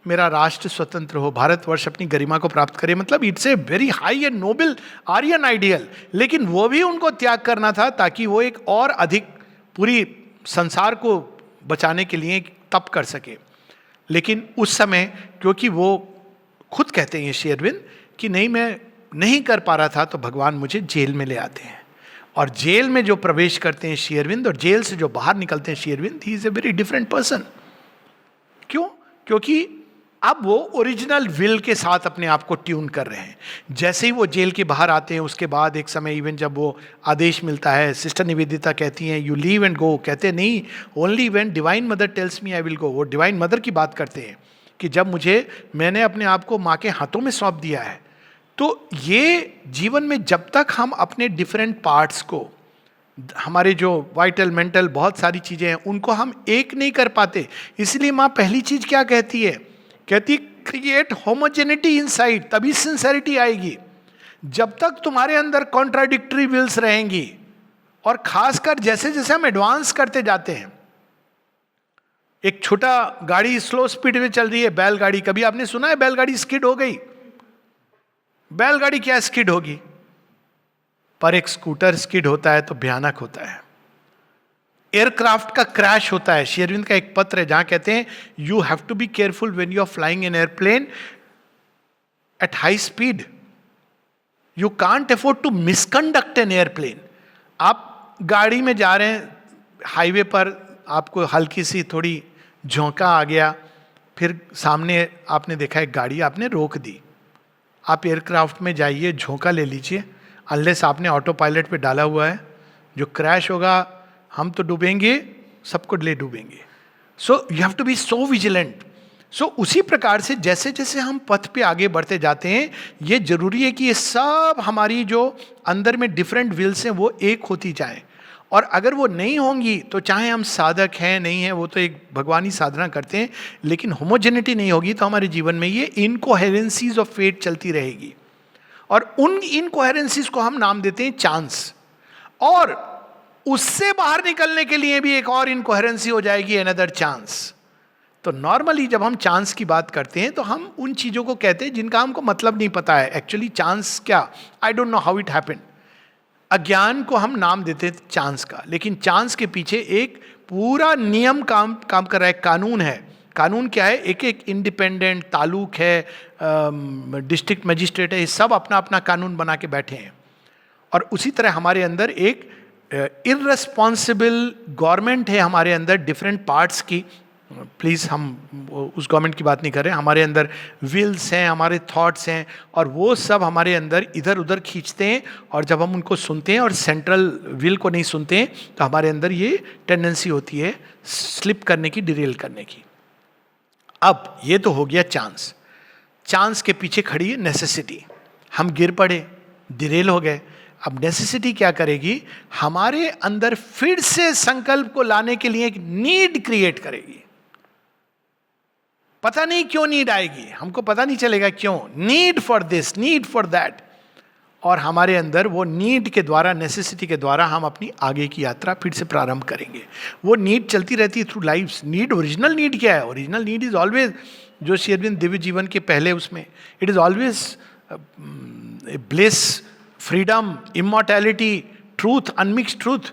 मेरा राष्ट्र स्वतंत्र हो, भारतवर्ष अपनी गरिमा को प्राप्त करे। मतलब it's a very high and noble Aryan ideal, लेकिन वो भी उनको त्याग करना था ताकि वो एक और अधिक पूरी संसार को बचाने के लिए तप कर सके। लेकिन उस समय क्योंकि वो खुद कहते हैं श्री अरविंद कि नहीं, मैं नहीं कर पा रहा था, तो भगवान मुझे जेल में ले आते हैं। और जेल में जो प्रवेश करते हैं श्री अरविंद, और जेल से जो बाहर निकलते हैं Shri Aurobindo, he is a very different person. क्यों? क्योंकि अब वो ओरिजिनल विल के साथ अपने आप को ट्यून कर रहे हैं। जैसे ही वो जेल के बाहर आते हैं, उसके बाद एक समय इवन जब वो आदेश मिलता है, सिस्टर निवेदिता कहती हैं यू लीव एंड गो, कहते नहीं only when divine mother tells me I will go. वो डिवाइन मदर की बात करते हैं कि जब मैंने अपने आप को माँ के हाथों में सौंप दिया है। तो ये जीवन में जब तक हम अपने डिफरेंट पार्ट्स को, हमारे जो वाइटल मेंटल बहुत सारी चीज़ें हैं, उनको हम एक नहीं कर पाते, इसलिए माँ पहली चीज़ क्या कहती है, कहती क्रिएट होमोजेनिटी इनसाइड, तभी सिंसेरिटी आएगी। जब तक तुम्हारे अंदर कॉन्ट्राडिक्टरी विल्स रहेंगी, और खासकर जैसे जैसे हम एडवांस करते जाते हैं, एक छोटा गाड़ी स्लो स्पीड में चल रही है, बैलगाड़ी, कभी आपने सुना है बैलगाड़ी स्किड हो गई? बैलगाड़ी क्या स्किड होगी? पर एक स्कूटर स्किड होता है तो भयानक होता है। एयरक्राफ्ट का क्रैश होता है। श्री अरविंद का एक पत्र है जहां कहते हैं you have to be careful when you are flying an airplane at high speed, you can't afford to misconduct an airplane. आप गाड़ी में जा रहे हैं हाईवे पर, आपको हल्की सी थोड़ी झोंका आ गया, फिर सामने आपने देखा एक गाड़ी, आपने रोक दी। आप एयरक्राफ्ट में जाइए, झोंका ले लीजिए, अनलेस आपने ऑटो पायलट पे डाला हुआ है, जो क्रैश होगा हम तो डूबेंगे, सबको ले डूबेंगे। So you have to be so vigilant. So उसी प्रकार से जैसे जैसे हम पथ पे आगे बढ़ते जाते हैं, ये जरूरी है कि ये सब हमारी जो अंदर में डिफरेंट विल्स हैं वो एक होती जाए। और अगर वो नहीं होंगी तो चाहे हम साधक हैं नहीं हैं, वो तो एक भगवानी साधना करते हैं, लेकिन होमोजेनिटी नहीं होगी तो हमारे जीवन में ये इनकोहेरेंसीज ऑफ फेट चलती रहेगी। और उन इनकोहेरेंसीज को हम नाम देते हैं चांस। और उससे बाहर निकलने के लिए भी एक और इनकोहेरेंसी हो जाएगी, अनदर चांस। तो नॉर्मली जब हम चांस की बात करते हैं तो हम उन चीज़ों को कहते हैं जिनका हमको मतलब नहीं पता है। एक्चुअली चांस क्या, I don't know how it happened. अज्ञान को हम नाम देते हैं चांस का, लेकिन चांस के पीछे एक पूरा नियम काम कर रहा है, कानून है। कानून क्या है? एक एक इंडिपेंडेंट तालुक है, डिस्ट्रिक्ट मजिस्ट्रेट है, ये सब अपना अपना कानून बना के बैठे हैं। और उसी तरह हमारे अंदर एक इररेस्पॉन्सिबल गवर्नमेंट है हमारे अंदर, डिफरेंट पार्ट्स की। प्लीज़ हम उस गवर्नमेंट की बात नहीं कर रहे हैं। हमारे अंदर विल्स हैं, हमारे थॉट्स हैं, और वो सब हमारे अंदर इधर उधर खींचते हैं। और जब हम उनको सुनते हैं और सेंट्रल विल को नहीं सुनते हैं तो हमारे अंदर ये टेंडेंसी होती है स्लिप करने की, डिरेल करने की। अब ये तो हो गया चांस। चांस के पीछे खड़ी है नेसेसिटी। हम गिर पड़े, डिरेल हो गए। अब नेसेसिटी क्या करेगी? हमारे अंदर फिर से संकल्प को लाने के लिए एक नीड क्रिएट करेगी। पता नहीं क्यों नीड आएगी, हमको पता नहीं चलेगा क्यों। Need for this, need for that. और हमारे अंदर वो नीड के द्वारा, नेसेसिटी के द्वारा हम अपनी आगे की यात्रा फिर से प्रारंभ करेंगे। वो नीड चलती रहती है through life. Need, original need क्या है? ओरिजिनल नीड इज ऑलवेज, जो श्री अरविंद दिव्य जीवन के पहले उसमें, it is always bliss, freedom, immortality, truth, unmixed truth,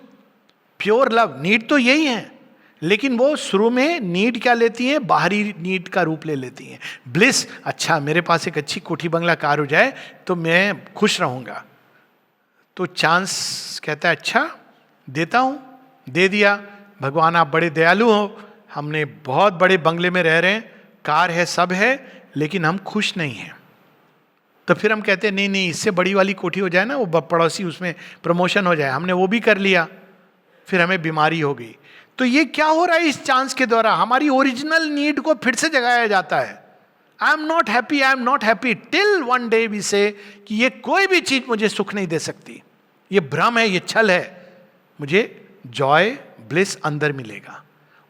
pure love. Need तो यही है, लेकिन वो शुरू में नीड क्या लेती हैं? बाहरी नीड का रूप ले लेती हैं। ब्लिस, अच्छा मेरे पास एक अच्छी कोठी बंगला कार हो जाए तो मैं खुश रहूँगा। तो चांस कहता है अच्छा देता हूँ, दे दिया। भगवान आप बड़े दयालु हो, हमने बहुत बड़े बंगले में रह रहे हैं, कार है, सब है, लेकिन हम खुश नहीं हैं। तो फिर हम कहते हैं नहीं नहीं, इससे बड़ी वाली कोठी हो जाए ना, वो पड़ोसी उसमें प्रमोशन हो जाए। हमने वो भी कर लिया, फिर हमें बीमारी हो गई। तो ये क्या हो रहा है? इस चांस के द्वारा हमारी ओरिजिनल नीड को फिर से जगाया जाता है। I am not happy, I am not happy till one day we say कि ये कोई भी चीज मुझे सुख नहीं दे सकती, ये भ्रम है, ये छल है, मुझे जॉय, ब्लिस अंदर मिलेगा।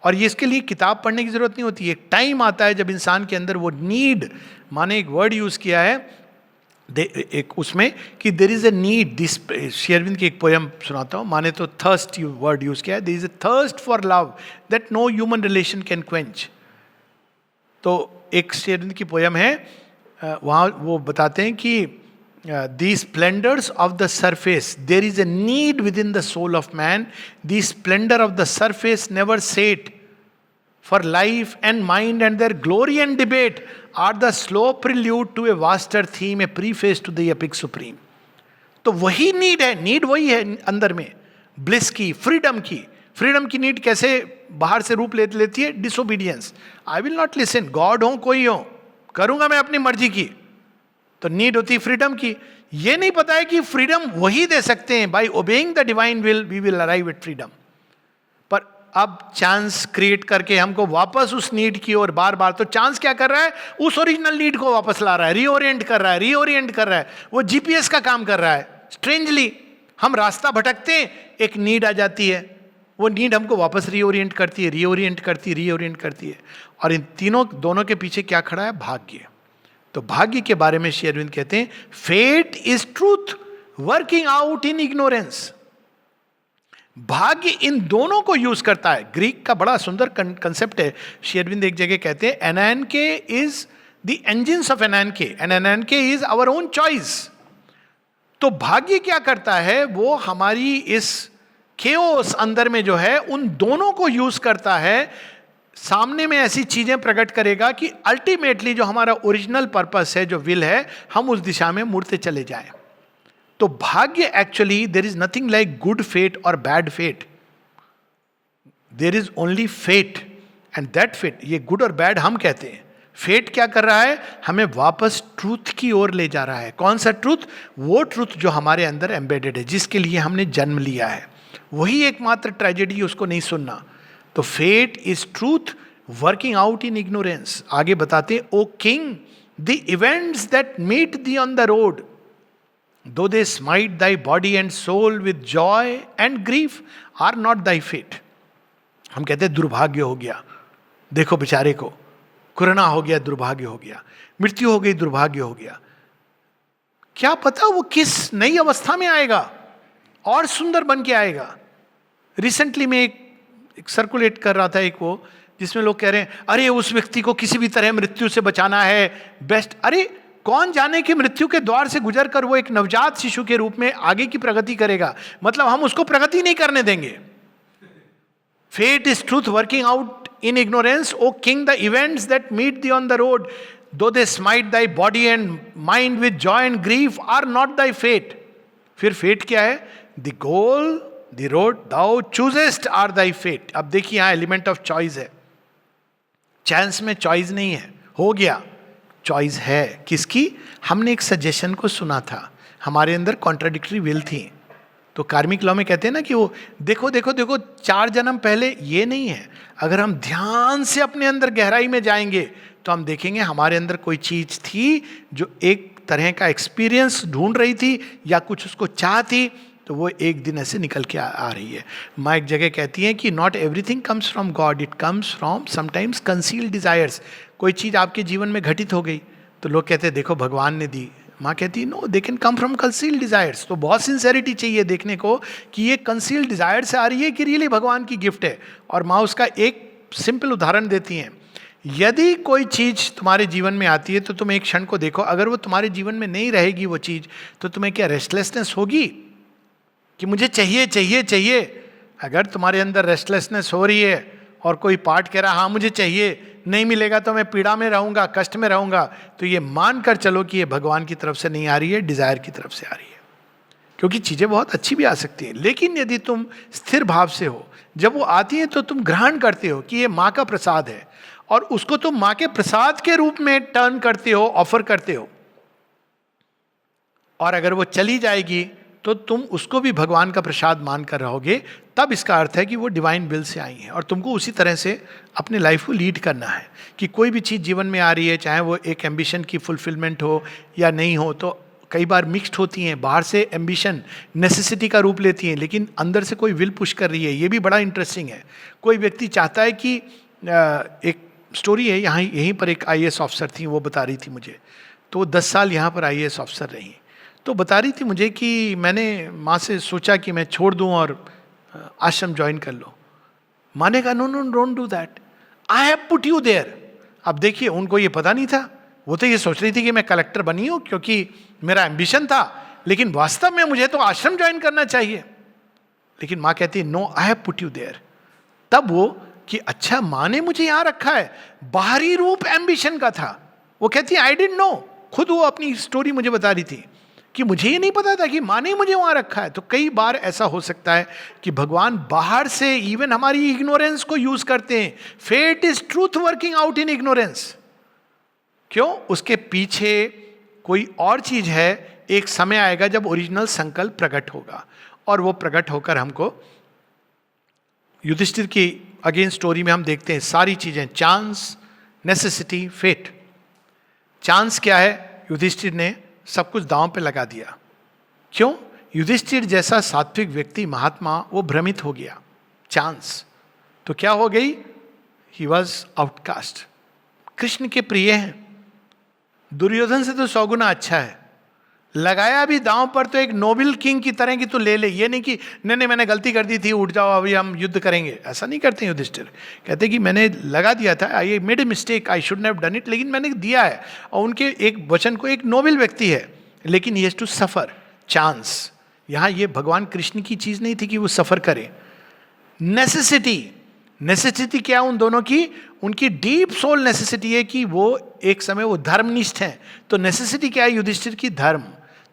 और ये इसके लिए किताब पढ़ने की जरूरत नहीं होती। एक टाइम आता है जब इंसान के अंदर वो नीड, माने एक वर्ड यूज किया है एक उसमें कि there is a need, this Shri Aurobindo की एक पोयम सुनाता हूँ, माने तो थर्स्ट वर्ड यूज किया है, there is a thirst for love that no human relation can quench. तो एक श्री अरविंद की पोयम है, वहाँ वो बताते हैं कि the splendours of the surface, there is a need within the soul of man, the splendour of the surface never sate, for life and mind and their glory and debate are the slow prelude to a vaster theme, a preface to the epic supreme. तो वही need है, need वही है अंदर में, bliss की, freedom की। Freedom की नीड कैसे बाहर से रूप लेती है? Disobedience. I will not listen, God हो कोई हो, करूंगा मैं अपनी मर्जी की, तो नीड होती है फ्रीडम की। ये नहीं पता है कि फ्रीडम वही दे सकते हैं, by obeying the divine will we will arrive at freedom. पर अब चांस क्रिएट करके हमको वापस उस नीड की ओर बार बार, तो चांस क्या कर रहा है, उस ओरिजिनल नीड को वापस ला रहा है, रीओरिएंट कर रहा है, रीओरिएंट कर रहा है। वो जीपीएस का काम कर रहा है। स्ट्रेंजली हम रास्ता भटकते हैं, एक नीड आ जाती है, वो नीड हमको वापस रीओरिएंट करती है, रीओरिएंट करती है, रीओरिएंट करती है। और इन दोनों के पीछे क्या खड़ा है, भाग्य। तो भाग्य के बारे में श्री अरविंद कहते हैं, fate is truth working out in ignorance. भाग्य इन दोनों को यूज करता है। ग्रीक का बड़ा सुंदर कंसेप्ट है। श्री अरविंद एक जगह कहते हैं, NNK is the engines of NNK and NNK is our own choice. तो भाग्य क्या करता है, वो हमारी इस केओस अंदर में जो है, उन दोनों को यूज करता है, सामने में ऐसी चीजें प्रकट करेगा कि अल्टीमेटली जो हमारा ओरिजिनल पर्पस है, जो विल है, हम उस दिशा में मुड़ते चले जाएं। तो भाग्य actually, there is nothing like good fate और bad fate, there is only fate and that fate, ये गुड और बैड हम कहते हैं। फेट क्या कर रहा है, हमें वापस ट्रूथ की ओर ले जा रहा है। कौन सा ट्रूथ, वो ट्रूथ जो हमारे अंदर एम्बेडेड है, जिसके लिए हमने जन्म लिया है। वही एकमात्र ट्रेजेडी, उसको नहीं सुनना। तो fate is truth working out in ignorance. आगे बताते, O king the events that meet thee on the road, though they smite thy body and soul with joy and grief, are not thy fate. हम कहते हैं दुर्भाग्य हो गया, देखो बेचारे को, कोरोना हो गया, दुर्भाग्य हो गया, मृत्यु हो गई, दुर्भाग्य हो गया। क्या पता वो किस नई अवस्था में आएगा और सुंदर बन के आएगा। रिसेंटली में एक सर्कुलेट कर रहा था, एक वो जिसमें लोग कह रहे हैं, अरे उस व्यक्ति को किसी भी तरह मृत्यु से बचाना है, बेस्ट। अरे कौन जाने कि मृत्यु के द्वार से गुजर कर वो एक नवजात शिशु के रूप में आगे की प्रगति करेगा, मतलब हम उसको प्रगति नहीं करने देंगे। Fate is truth working out in ignorance, O king, the events that meet thee on the road, though they smite thy body and mind with joy and grief, are not thy fate. फिर fate क्या है, the goal, the road thou choosest are thy fate. अब देखिए यहाँ element of choice है, chance में choice नहीं है, हो गया, चॉइस है किसकी। हमने एक सजेशन को सुना था, हमारे अंदर कॉन्ट्राडिक्टरी विल थी। तो कार्मिक लॉ में कहते हैं ना कि वो देखो देखो देखो 4 जन्म पहले, ये नहीं है। अगर हम ध्यान से अपने अंदर गहराई में जाएंगे तो हम देखेंगे हमारे अंदर कोई चीज थी जो एक तरह का एक्सपीरियंस ढूंढ रही थी या कुछ उसको चाह थी, तो वो एक दिन ऐसे निकल के आ रही है। माँ एक जगह कहती हैं कि not everything comes from God, it comes from sometimes concealed desires. कोई चीज़ आपके जीवन में घटित हो गई तो लोग कहते हैं देखो भगवान ने दी। माँ कहती है no, they can come from concealed desires. तो बहुत सिंसेरिटी चाहिए देखने को कि ये कंसील्ड डिजायर से आ रही है कि रियली भगवान की गिफ्ट है। और माँ उसका एक सिंपल उदाहरण देती हैं, यदि कोई चीज़ तुम्हारे जीवन में आती है तो तुम एक क्षण को देखो, अगर वो तुम्हारे जीवन में नहीं रहेगी वो चीज़, तो तुम्हें क्या रेस्टलेसनेस होगी कि मुझे चाहिए चाहिए चाहिए। अगर तुम्हारे अंदर रेस्टलेसनेस हो रही है और कोई पार्ट कह रहा हाँ मुझे चाहिए, नहीं मिलेगा तो मैं पीड़ा में रहूंगा, कष्ट में रहूंगा, तो ये मान कर चलो कि ये भगवान की तरफ से नहीं आ रही है, डिजायर की तरफ से आ रही है। क्योंकि चीज़ें बहुत अच्छी भी आ सकती हैं, लेकिन यदि तुम स्थिर भाव से हो, जब वो आती है तो तुम ग्रहण करते हो कि ये माँ का प्रसाद है और उसको तुम माँ के प्रसाद के रूप में टर्न करते हो, ऑफर करते हो। और अगर वो चली जाएगी तो तुम उसको भी भगवान का प्रसाद मान कर रहोगे, तब इसका अर्थ है कि वो डिवाइन विल से आई है और तुमको उसी तरह से अपने लाइफ को लीड करना है। कि कोई भी चीज़ जीवन में आ रही है, चाहे वो एक एम्बिशन की फुलफिलमेंट हो या नहीं हो, तो कई बार मिक्स्ड होती हैं। बाहर से एम्बिशन नेसेसिटी का रूप लेती हैं, लेकिन अंदर से कोई विल पुश कर रही है। ये भी बड़ा इंटरेस्टिंग है। कोई व्यक्ति चाहता है कि एक स्टोरी है, यहाँ यहीं पर एक IAS ऑफिसर थी, वो बता रही थी मुझे, तो 10 साल यहाँ पर IAS ऑफिसर रही, तो बता रही थी मुझे कि मैंने माँ से सोचा कि मैं छोड़ दूँ और आश्रम ज्वाइन कर लो। माँ ने कहा no no don't do that, I have put you there. अब देखिए, उनको ये पता नहीं था, वो तो ये सोच रही थी कि मैं कलेक्टर बनी हूँ क्योंकि मेरा एम्बिशन था, लेकिन वास्तव में मुझे तो आश्रम ज्वाइन करना चाहिए। लेकिन माँ कहती no I have put you there. तब वो कि अच्छा माँ ने मुझे यहाँ रखा है, बाहरी रूप एम्बिशन का था। वो कहती आई डिडंट नो, खुद वो अपनी स्टोरी मुझे बता रही थी कि मुझे ये नहीं पता था कि माँ ने मुझे वहाँ रखा है। तो कई बार ऐसा हो सकता है कि भगवान बाहर से इवन हमारी इग्नोरेंस को यूज करते हैं। Fate is truth working out in ignorance. क्यों? उसके पीछे कोई और चीज है। एक समय आएगा जब ओरिजिनल संकल्प प्रकट होगा, और वो प्रकट होकर हमको, युधिष्ठिर की अगेन स्टोरी में हम देखते हैं सारी चीजें, चांस, नेसेसिटी, फेट। चांस क्या है? युधिष्ठिर ने सब कुछ दांव पे लगा दिया। क्यों? युधिष्ठिर जैसा सात्विक व्यक्ति, महात्मा, वो भ्रमित हो गया। चांस तो क्या हो गई? He was outcast. कृष्ण के प्रिय हैं, दुर्योधन से तो 100 गुना अच्छा है, लगाया भी दांव पर तो एक नोबल किंग की तरह कि तू ले ले। ये नहीं कि नहीं मैंने गलती कर दी थी, उठ जाओ अभी हम युद्ध करेंगे, ऐसा नहीं करते युधिष्ठिर। कहते कि मैंने लगा दिया था, I made a mistake, I should have done it, लेकिन मैंने दिया है। और उनके एक वचन को, एक नोबल व्यक्ति है लेकिन he has to suffer. Chance, यहाँ ये भगवान कृष्ण की चीज नहीं थी कि वो सफर करे। नेसेसिटी, नेसेसिटी क्या उन दोनों की? उनकी डीप सोल नेसेसिटी है कि वो एक समय वो धर्मनिष्ठ हैं। तो नेसेसिटी क्या है युधिष्ठिर की? धर्म।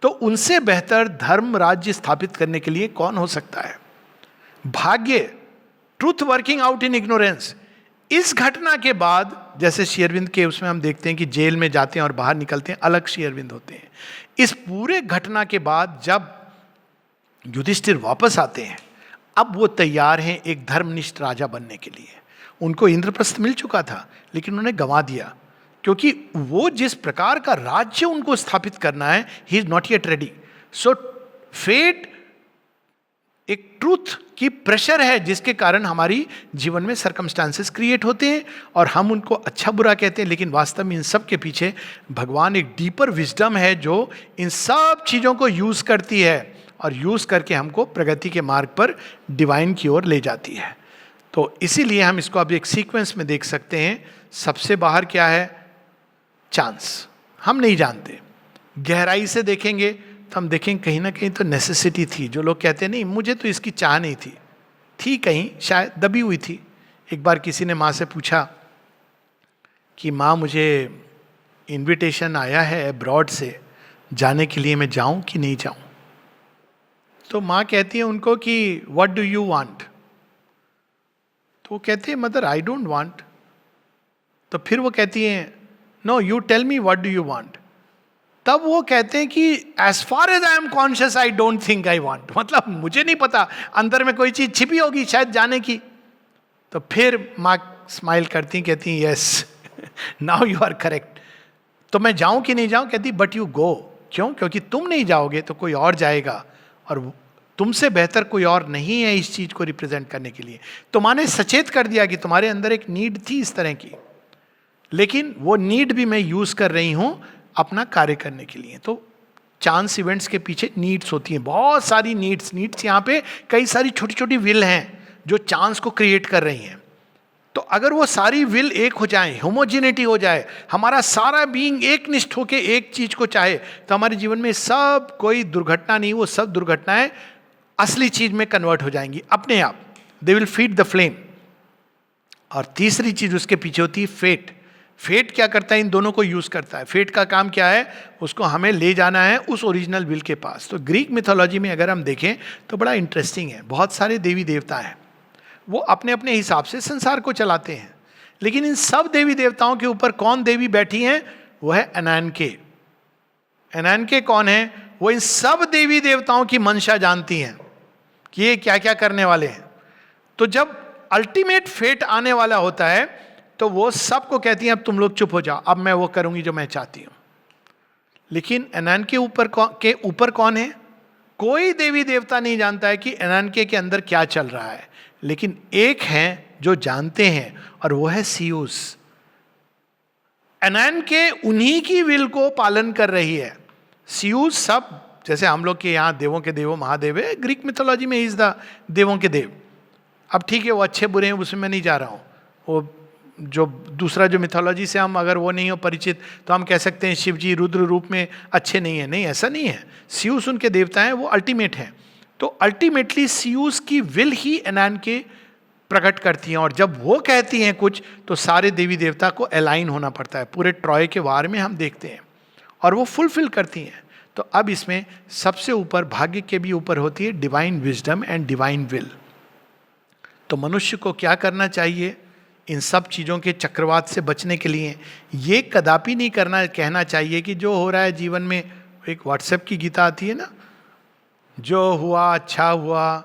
तो उनसे बेहतर धर्म राज्य स्थापित करने के लिए कौन हो सकता है? भाग्य, truth working out in ignorance. इस घटना के बाद, जैसे श्री अरविंद के उसमें हम देखते हैं कि जेल में जाते हैं और बाहर निकलते हैं, अलग श्री अरविंद होते हैं। इस पूरे घटना के बाद जब युधिष्ठिर वापस आते हैं, अब वो तैयार हैं एक धर्मनिष्ठ राजा बनने के लिए। उनको इंद्रप्रस्थ मिल चुका था लेकिन उन्होंने गंवा दिया, क्योंकि वो जिस प्रकार का राज्य उनको स्थापित करना है, he is not yet ready. So fate एक ट्रूथ की प्रेशर है जिसके कारण हमारी जीवन में सरकमस्टांसेस क्रिएट होते हैं और हम उनको अच्छा बुरा कहते हैं, लेकिन वास्तव में इन सब के पीछे भगवान एक डीपर विजडम है जो इन सब चीजों को यूज करती है और यूज करके हमको प्रगति के मार्ग पर डिवाइन की ओर ले जाती है। तो इसीलिए हम इसको अब एक सीक्वेंस में देख सकते हैं। सबसे बाहर क्या है? चांस, हम नहीं जानते। गहराई से देखेंगे तो हम देखेंगे कहीं ना कहीं तो नेसेसिटी थी। जो लोग कहते हैं नहीं मुझे तो इसकी चाह नहीं थी कहीं शायद दबी हुई थी। एक बार किसी ने माँ से पूछा कि माँ मुझे इनविटेशन आया है अब्रॉड से जाने के लिए, मैं जाऊं कि नहीं जाऊं? तो माँ कहती है उनको कि व्हाट डू यू वांट? तो वो कहते हैं मदर आई डोंट वांट। तो फिर वो कहती है no you tell me what do you want. तब वो कहते हैं कि as far as I am conscious I don't think I want. मतलब मुझे नहीं पता, अंदर में कोई चीज छिपी होगी शायद जाने की। तो फिर माँ स्माइल करती कहती yes now you are correct. तो मैं जाऊं कि नहीं जाऊं? कहती बट यू गो। क्यों? क्योंकि तुम नहीं जाओगे तो कोई और जाएगा और तुमसे बेहतर कोई और नहीं है इस चीज को रिप्रेजेंट करने के लिए। तो माँ ने सचेत कर दिया कि तुम्हारे अंदर एक नीड थी इस तरह की, लेकिन वो नीड भी मैं यूज कर रही हूं अपना कार्य करने के लिए। तो चांस इवेंट्स के पीछे नीड्स होती हैं, बहुत सारी नीड्स यहाँ पे कई सारी छोटी छोटी विल हैं जो चांस को क्रिएट कर रही हैं। तो अगर वो सारी विल एक हो जाए, होमोजिनिटी हो जाए, हमारा सारा बीइंग एक निष्ठ होके एक चीज को चाहे, तो हमारे जीवन में सब कोई दुर्घटना नहीं, वो सब दुर्घटनाएं असली चीज में कन्वर्ट हो जाएंगी अपने आप। They will feed the flame. और तीसरी चीज उसके पीछे होती है फेट। फेट क्या करता है? इन दोनों को यूज करता है। फेट का काम क्या है? उसको हमें ले जाना है उस ओरिजिनल विल के पास। तो ग्रीक मिथोलॉजी में अगर हम देखें तो बड़ा इंटरेस्टिंग है। बहुत सारे देवी देवता हैं, वो अपने अपने हिसाब से संसार को चलाते हैं, लेकिन इन सब देवी देवताओं के ऊपर कौन देवी बैठी हैं? वो है अनानके। अनानके कौन है? वो इन सब देवी देवताओं की मंशा जानती हैं कि ये क्या क्या करने वाले हैं। तो जब अल्टीमेट फेट आने वाला होता है तो वो सबको कहती हैं अब तुम लोग चुप हो जाओ, अब मैं वो करूंगी जो मैं चाहती हूं। लेकिन अनानके ऊपर कौन है? कोई देवी देवता नहीं जानता है कि अनानके के अंदर क्या चल रहा है, लेकिन एक है जो जानते हैं और वो है सीयूस। अनानके उन्हीं की विल को पालन कर रही है। सीयूस सब, जैसे हम लोग के यहाँ देवों के देवो महादेव है, ग्रीक मिथोलॉजी में इज द देवों के देव। अब ठीक है वो अच्छे बुरे हैं उसमें मैं नहीं जा रहा हूँ। वो जो दूसरा जो मिथोलॉजी से हम अगर वो नहीं हो परिचित तो हम कह सकते हैं शिव जी रुद्र रूप में अच्छे नहीं है। नहीं, ऐसा नहीं है। सीयूस उनके देवता हैं, वो अल्टीमेट हैं। तो अल्टीमेटली सीयूस की विल ही अनानके प्रकट करती हैं, और जब वो कहती हैं कुछ तो सारे देवी देवता को अलाइन होना पड़ता है। पूरे ट्रॉय के वार में हम देखते हैं और वो फुलफिल करती हैं। तो अब इसमें सबसे ऊपर, भाग्य के भी ऊपर होती है divine wisdom and divine will. तो मनुष्य को क्या करना चाहिए? इन सब चीज़ों के चक्रवात से बचने के लिए ये कदापि नहीं कहना चाहिए कि जो हो रहा है जीवन में, एक व्हाट्सएप की गीता आती है ना, जो हुआ अच्छा हुआ,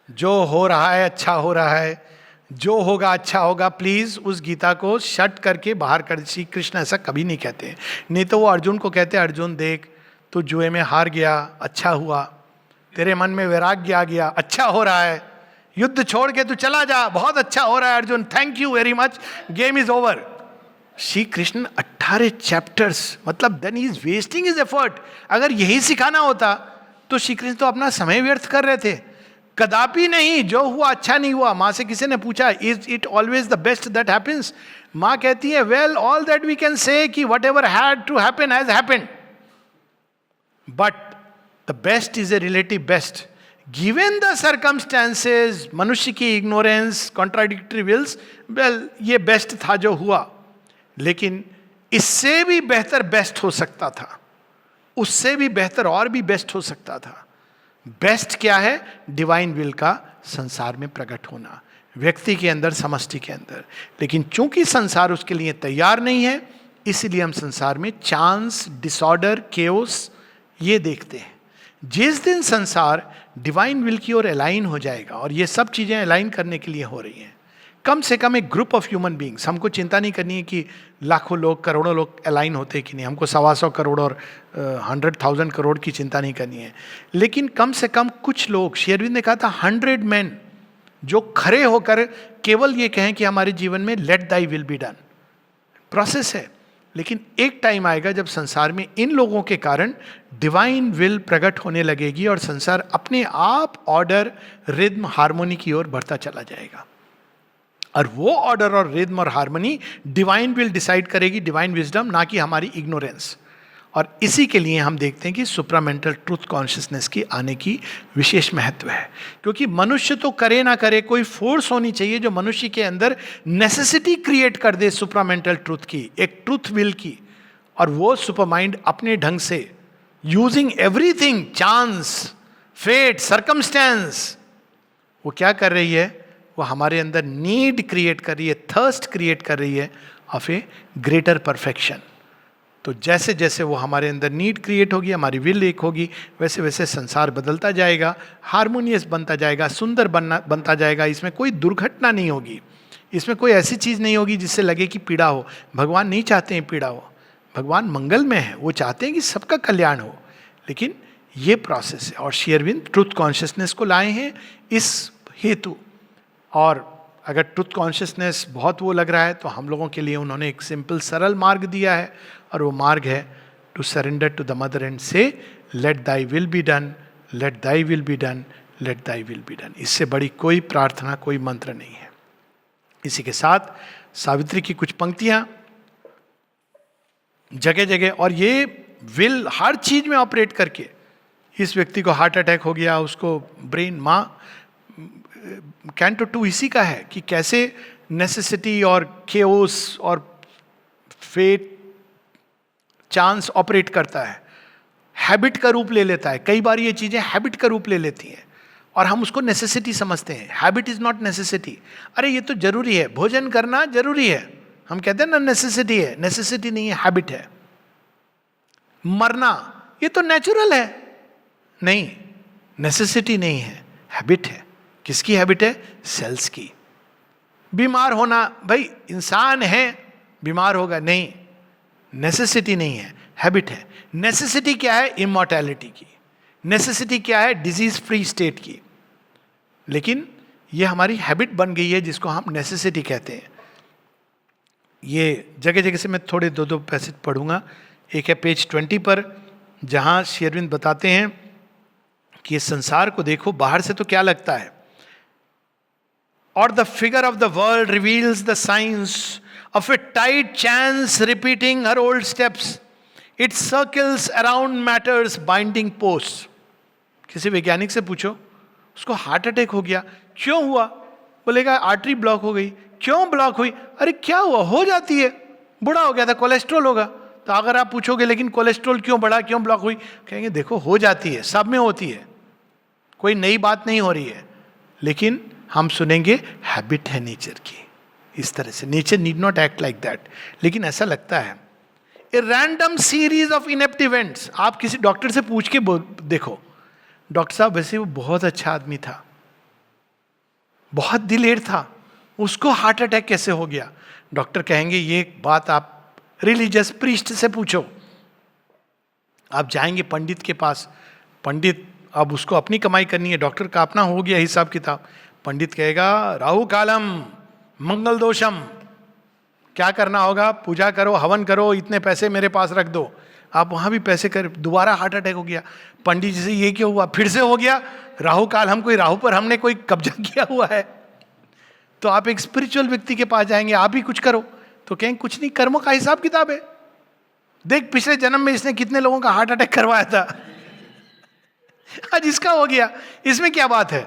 जो हो रहा है अच्छा हो रहा है, जो होगा अच्छा होगा। प्लीज उस गीता को शट करके बाहर कर। श्री कृष्ण ऐसा कभी नहीं कहते। नहीं तो वो अर्जुन को कहते, अर्जुन देख तू जुए में हार गया, अच्छा हुआ, तेरे मन में वैराग्य आ गया, अच्छा हो रहा है, युद्ध छोड़ के तू चला जा, बहुत अच्छा हो रहा है Arjun, thank you very much, game is over. Shri Krishna 18 chapters, मतलब then he is wasting his effort. अगर यही सिखाना होता तो श्री कृष्ण तो अपना समय व्यर्थ कर रहे थे। कदापि नहीं, जो हुआ अच्छा नहीं हुआ। माँ से किसी ने पूछा, is it always the best that happens? माँ कहती है, well all that we can say कि whatever had to happen has happened, but the best is a relative best given the circumstances. मनुष्य की इग्नोरेंस, कॉन्ट्राडिक्टरी विल्स, वेल ये बेस्ट था जो हुआ, लेकिन इससे भी बेहतर बेस्ट हो सकता था, उससे भी बेहतर और भी बेस्ट हो सकता था। बेस्ट क्या है? डिवाइन विल का संसार में प्रकट होना, व्यक्ति के अंदर, समष्टि के अंदर। लेकिन चूंकि संसार उसके लिए तैयार नहीं है, इसलिए हम संसार में चांस, डिसऑर्डर, केओस ये देखते हैं। जिस दिन संसार डिवाइन विल की ओर अलाइन हो जाएगा, और ये सब चीजें अलाइन करने के लिए हो रही हैं, कम से कम एक ग्रुप ऑफ ह्यूमन बींग्स, हमको चिंता नहीं करनी है कि लाखों लोग, करोड़ों लोग अलाइन होते हैं कि नहीं, हमको 125 करोड़ और 100,000 करोड़ की चिंता नहीं करनी है। लेकिन कम से कम कुछ लोग, श्री अरविंद ने कहा था 100 मैन, जो खड़े होकर केवल ये कहें कि हमारे जीवन में late thy will be done. Process है, लेकिन एक टाइम आएगा जब संसार में इन लोगों के कारण डिवाइन विल प्रकट होने लगेगी और संसार अपने आप ऑर्डर, रिद्म, हार्मोनी की ओर बढ़ता चला जाएगा। और वो ऑर्डर और रिद्म और हार्मनी डिवाइन विल डिसाइड करेगी, डिवाइन विजडम, ना कि हमारी इग्नोरेंस। और इसी के लिए हम देखते हैं कि सुप्रामेंटल ट्रूथ कॉन्शियसनेस की आने की विशेष महत्व है। क्योंकि मनुष्य तो करे ना करे, कोई फोर्स होनी चाहिए जो मनुष्य के अंदर नेसेसिटी क्रिएट कर दे सुप्रामेंटल ट्रूथ की, एक ट्रूथ विल की। और वो सुपर माइंड अपने ढंग से using everything, chance, fate, circumstance, वो क्या कर रही है? वो हमारे अंदर नीड क्रिएट कर रही है, थर्स्ट क्रिएट कर रही है ऑफ ए ग्रेटर परफेक्शन। तो जैसे जैसे वो हमारे अंदर नीड क्रिएट होगी, हमारी विल एक होगी, वैसे वैसे संसार बदलता जाएगा, हार्मोनियस बनता जाएगा, सुंदर बनता जाएगा। इसमें कोई दुर्घटना नहीं होगी, इसमें कोई ऐसी चीज़ नहीं होगी जिससे लगे कि पीड़ा हो। भगवान नहीं चाहते हैं पीड़ा हो, भगवान मंगलमय है, वो चाहते हैं कि सबका कल्याण हो। लेकिन ये प्रोसेस है, और श्री अरविंद ट्रुथ कॉन्शियसनेस को लाए हैं इस हेतु। और अगर ट्रुथ कॉन्शियसनेस बहुत वो लग रहा है, तो हम लोगों के लिए उन्होंने एक सिंपल सरल मार्ग दिया है, और वो मार्ग है to surrender to the Mother and say let thy will be done, let thy will be done, let thy will be done. इससे बड़ी कोई प्रार्थना, कोई मंत्र नहीं है। इसी के साथ सावित्री की कुछ पंक्तियां जगह जगह, और ये विल हर चीज में ऑपरेट करके, इस व्यक्ति को हार्ट अटैक हो गया, उसको ब्रेन, माँ कैंटो 2 इसी का है कि कैसे नेसेसिटी और केओस और फेट, चांस ऑपरेट करता है, हैबिट का रूप ले लेता है। कई बार ये चीजें हैबिट का रूप ले लेती हैं और हम उसको नेसेसिटी समझते हैं। Habit is not necessity. अरे ये तो जरूरी है, भोजन करना जरूरी है, हम कहते हैं ना नेसेसिटी है, नेसेसिटी नहीं है, हैबिट है। मरना ये तो नेचुरल है, नहीं, नेसेसिटी नहीं है, हैबिट है। किसकी हैबिट है? सेल्स की। बीमार होना, भाई इंसान है, बीमार होगा, नहीं, नेसेसिटी नहीं है, हैबिट है। नेसेसिटी क्या है? इमॉर्टैलिटी की। नेसेसिटी क्या है? डिजीज फ्री स्टेट की। लेकिन ये हमारी हैबिट बन गई है, जिसको हम नेसेसिटी कहते हैं। ये जगह जगह से मैं थोड़े दो पैसेज पढ़ूंगा। एक है पेज 20 पर, जहां श्री अरविंद बताते हैं कि इस संसार को देखो, बाहर से तो क्या लगता है, और the figure of the world reveals the science of a tight chance repeating her old steps. It circles around matter's binding posts. किसी वैज्ञानिक से पूछो, उसको हार्ट अटैक हो गया, क्यों हुआ? बोलेगा आर्टरी ब्लॉक हो गई। क्यों ब्लॉक हुई? अरे क्या हुआ, हो जाती है, बूढ़ा हो गया था, कोलेस्ट्रॉल होगा। तो अगर आप पूछोगे लेकिन कोलेस्ट्रॉल क्यों बढ़ा, क्यों ब्लॉक हुई, कहेंगे देखो हो जाती है, सब में होती है, कोई नई बात नहीं हो रही है। लेकिन हम सुनेंगे हैबिट है नेचर की, इस तरह से nature need not act like that, लेकिन ऐसा लगता है। A random series of inept events, आप किसी डॉक्टर से पूछ के देखो, डॉक्टर साहब वैसे वो बहुत अच्छा आदमी था, बहुत दिलेर था, उसको हार्ट अटैक कैसे हो गया? डॉक्टर कहेंगे ये बात आप रिलीजियस प्रीस्ट से पूछो। आप जाएंगे पंडित के पास, पंडित अब उसको अपनी कमाई करनी है, डॉक्टर का अपना हो गया हिसाब किताब। पंडित कहेगा राहु कालम मंगल दोषम, क्या करना होगा? पूजा करो, हवन करो, इतने पैसे मेरे पास रख दो। आप वहां भी पैसे कर, दोबारा हार्ट अटैक हो गया। पंडित जी से ये क्यों हुआ? फिर से हो गया राहु काल, हम कोई राहु पर हमने कोई कब्जा किया हुआ है। तो आप एक स्पिरिचुअल व्यक्ति के पास जाएंगे, आप ही कुछ करो, तो कहेंगे कुछ नहीं, कर्मों का हिसाब किताब है, देख पिछले जन्म में इसने कितने लोगों का हार्ट अटैक करवाया था, आज इसका हो गया, इसमें क्या बात है?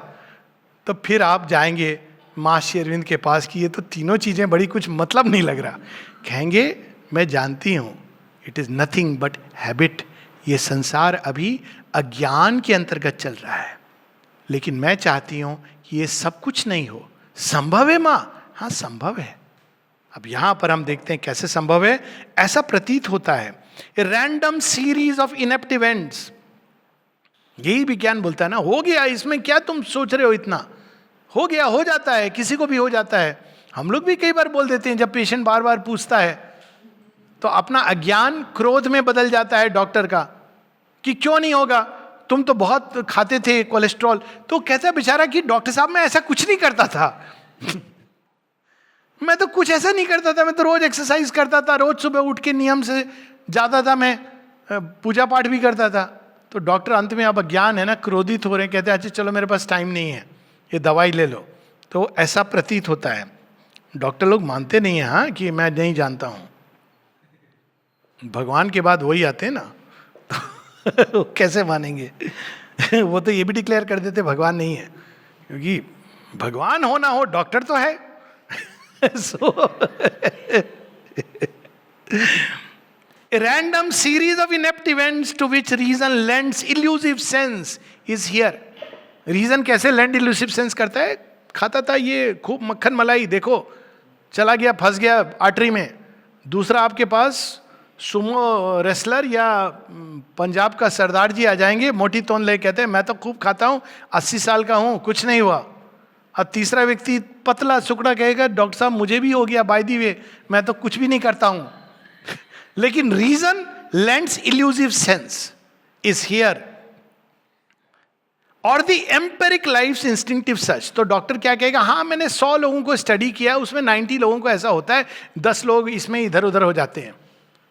तो फिर आप जाएंगे मां श्री अरविंद के पास कि ये तो तीनों चीजें बड़ी कुछ मतलब नहीं लग रहा। कहेंगे मैं जानती हूं, it is nothing but habit, ये संसार अभी अज्ञान के अंतर्गत चल रहा है, लेकिन मैं चाहती हूं कि ये सब कुछ नहीं हो। संभव है मां? हाँ संभव है। अब यहां पर हम देखते हैं कैसे संभव है, ऐसा प्रतीत होता है। A random series of inept events, यही विज्ञान बोलता है ना, हो गया, इसमें क्या तुम सोच रहे हो, इतना हो गया, हो जाता है, किसी को भी हो जाता है। हम लोग भी कई बार बोल देते हैं, जब पेशेंट बार बार पूछता है तो अपना अज्ञान क्रोध में बदल जाता है डॉक्टर का कि क्यों नहीं होगा, तुम तो बहुत खाते थे कोलेस्ट्रॉल। तो कहता है बेचारा कि डॉक्टर साहब मैं ऐसा कुछ नहीं करता था मैं तो कुछ ऐसा नहीं करता था, मैं तो रोज एक्सरसाइज करता था, रोज सुबह उठ के नियम से जाता था, मैं पूजा पाठ भी करता था। तो डॉक्टर अंत में, अब अज्ञान है ना, क्रोधित हो रहे हैं, कहते हैं अच्छा चलो मेरे पास टाइम नहीं है, ये दवाई ले लो। तो ऐसा प्रतीत होता है। डॉक्टर लोग मानते नहीं है हाँ कि मैं नहीं जानता हूं, भगवान के बाद वही आते हैं ना वो कैसे मानेंगे वो तो ये भी डिक्लेयर कर देते भगवान नहीं है, क्योंकि भगवान हो ना हो डॉक्टर तो है so a random series of inept events to which reason lends elusive sense is here. Reason कैसे लैंड इल्यूसिव सेंस करता है? खाता था ये खूब मक्खन मलाई, देखो चला गया, फंस गया आर्टरी में। दूसरा आपके पास सुमो रेसलर या पंजाब का सरदार जी आ जाएंगे, मोटी तोन ले, कहते हैं मैं तो खूब खाता हूँ, 80 साल का हूँ, कुछ नहीं हुआ। अब तीसरा व्यक्ति पतला सुकड़ा कहेगा डॉक्टर साहब मुझे भी हो गया बाय द वे, मैं तो कुछ भी नहीं करता हूँ लेकिन reason lends elusive sense is here और द एम्पेरिक लाइफ इंस्टिंक्टिव सच। तो डॉक्टर क्या कहेगा, हाँ मैंने 100 लोगों को स्टडी किया, उसमें 90 लोगों को ऐसा होता है, 10 लोग इसमें इधर उधर हो जाते हैं।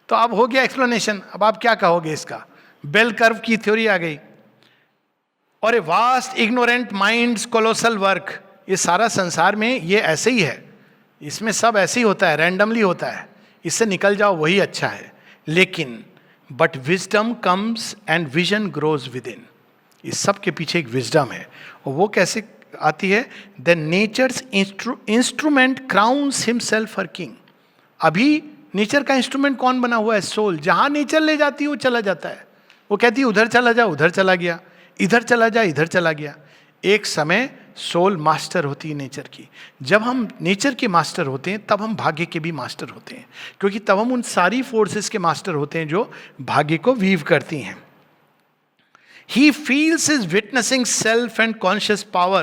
तो अब हो गया एक्सप्लेनेशन, अब आप क्या कहोगे इसका? बेल कर्व की थ्योरी आ गई। और a vast ignorant minds colossal work, ये सारा संसार में ये ऐसे ही है, इसमें सब ऐसे ही होता है, रैंडमली होता है, इससे निकल जाओ वही अच्छा है। लेकिन but wisdom comes and vision grows with in, इस सब के पीछे एक विजडम है। और वो कैसे आती है? The natures instrument crowns himself her king. अभी नेचर का इंस्ट्रूमेंट कौन बना हुआ है? सोल। जहां नेचर ले जाती है वो चला जाता है, वो कहती है उधर चला जा, उधर चला गया, इधर चला जा, इधर चला गया। एक समय सोल मास्टर होती है नेचर की। जब हम नेचर के मास्टर होते हैं तब हम भाग्य के भी मास्टर होते हैं, क्योंकि तब हम उन सारी फोर्सेस के मास्टर होते हैं जो भाग्य को वीव करती हैं। He feels his witnessing self and conscious power.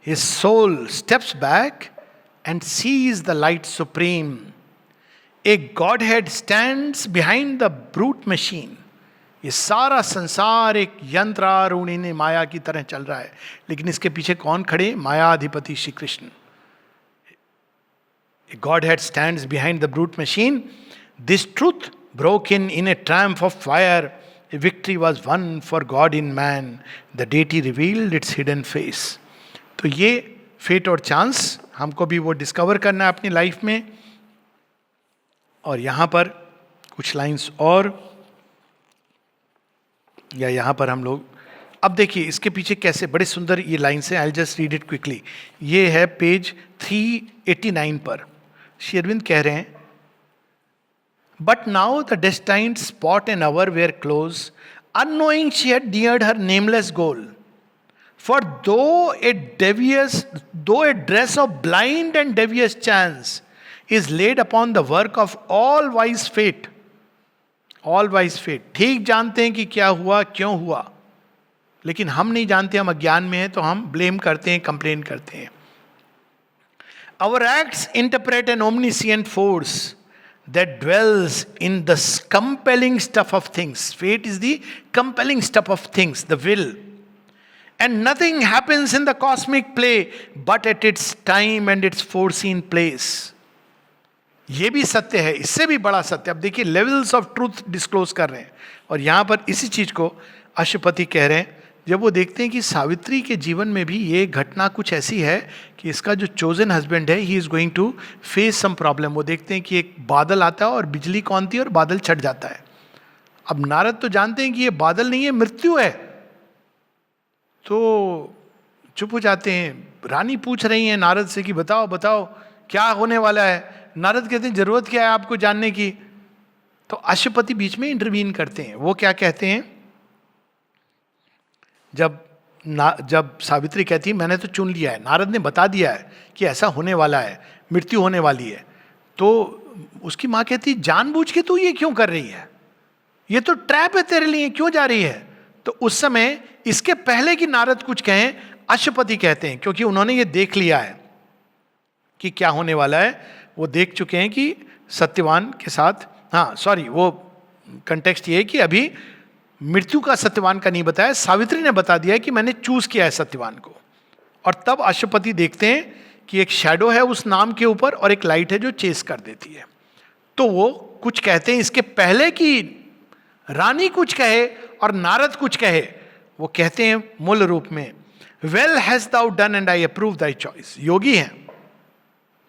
His soul steps back and sees the light supreme. A Godhead stands behind the brute machine. ये सारा संसार एक यंत्रारूढ़िनी माया की तरह चल रहा है, लेकिन इसके पीछे कौन खड़े? मायाधिपति Shri Krishna. A Godhead stands behind the brute machine. This truth broke in a triumph of fire. A victory was won for God in man. The deity revealed its hidden face. तो ये फेट और चांस हमको भी वो discover करना है अपनी life में। और यहाँ पर कुछ लाइंस और, या यहाँ पर हम लोग अब देखिए इसके पीछे कैसे बड़े सुंदर ये लाइंस हैं। I just read it quickly. ये है पेज 389 पर। श्री अरविंद कह रहे हैं, But now the destined spot and hour were close. Unknowing she had neared her nameless goal. For though a dress of blind and devious chance is laid upon the work of all wise fate. All wise fate. ठीक जानते हैं कि क्या हुआ, क्यों हुआ, लेकिन हम नहीं जानते, हम अज्ञान में हैं, तो हम ब्लेम करते हैं, कंप्लेन करते हैं. Our acts interpret an omniscient force that dwells in the compelling stuff of things. Fate is the compelling stuff of things, the will. And nothing happens in the cosmic play but at its time and its foreseen place. ये भी सत्य है, इससे भी बड़ा सत्य. अब देखिए लेवल्स ऑफ ट्रूथ डिस्क्लोज कर रहे हैं, और यहां पर इसी चीज को अशुपति कह रहे हैं. जब वो देखते हैं कि सावित्री के जीवन में भी ये घटना कुछ ऐसी है कि इसका जो चोजन हस्बैंड है, he is going to face some problem. वो देखते हैं कि एक बादल आता है और बिजली कौनती है और बादल छट जाता है. अब नारद तो जानते हैं कि ये बादल नहीं है, मृत्यु है, तो चुप हो जाते हैं. रानी पूछ रही हैं नारद से कि बताओ बताओ क्या होने वाला है. नारद कहते हैं जरूरत क्या है आपको जानने की. तो अशुपति बीच में इंटरवीन करते हैं. वो क्या कहते हैं, जब सावित्री कहती है मैंने तो चुन लिया है, नारद ने बता दिया है कि ऐसा होने वाला है, मृत्यु होने वाली है, तो उसकी माँ कहती है जानबूझ के तू ये क्यों कर रही है, ये तो ट्रैप है तेरे लिए, क्यों जा रही है. तो उस समय इसके पहले कि नारद कुछ कहें, अशुपति कहते हैं, क्योंकि उन्होंने ये देख लिया है कि क्या होने वाला है. वो देख चुके हैं कि सत्यवान के साथ, वो कंटेक्स्ट ये है कि अभी मृत्यु का सत्यवान का नहीं बताया, सावित्री ने बता दिया है कि मैंने चूज किया है सत्यवान को. और तब अशुपति देखते हैं कि एक शैडो है उस नाम के ऊपर और एक लाइट है जो चेस कर देती है. तो वो कुछ कहते हैं इसके पहले कि रानी कुछ कहे और नारद कुछ कहे. वो कहते हैं मूल रूप में, well hast thou done and I approve thy choice. योगी हैं,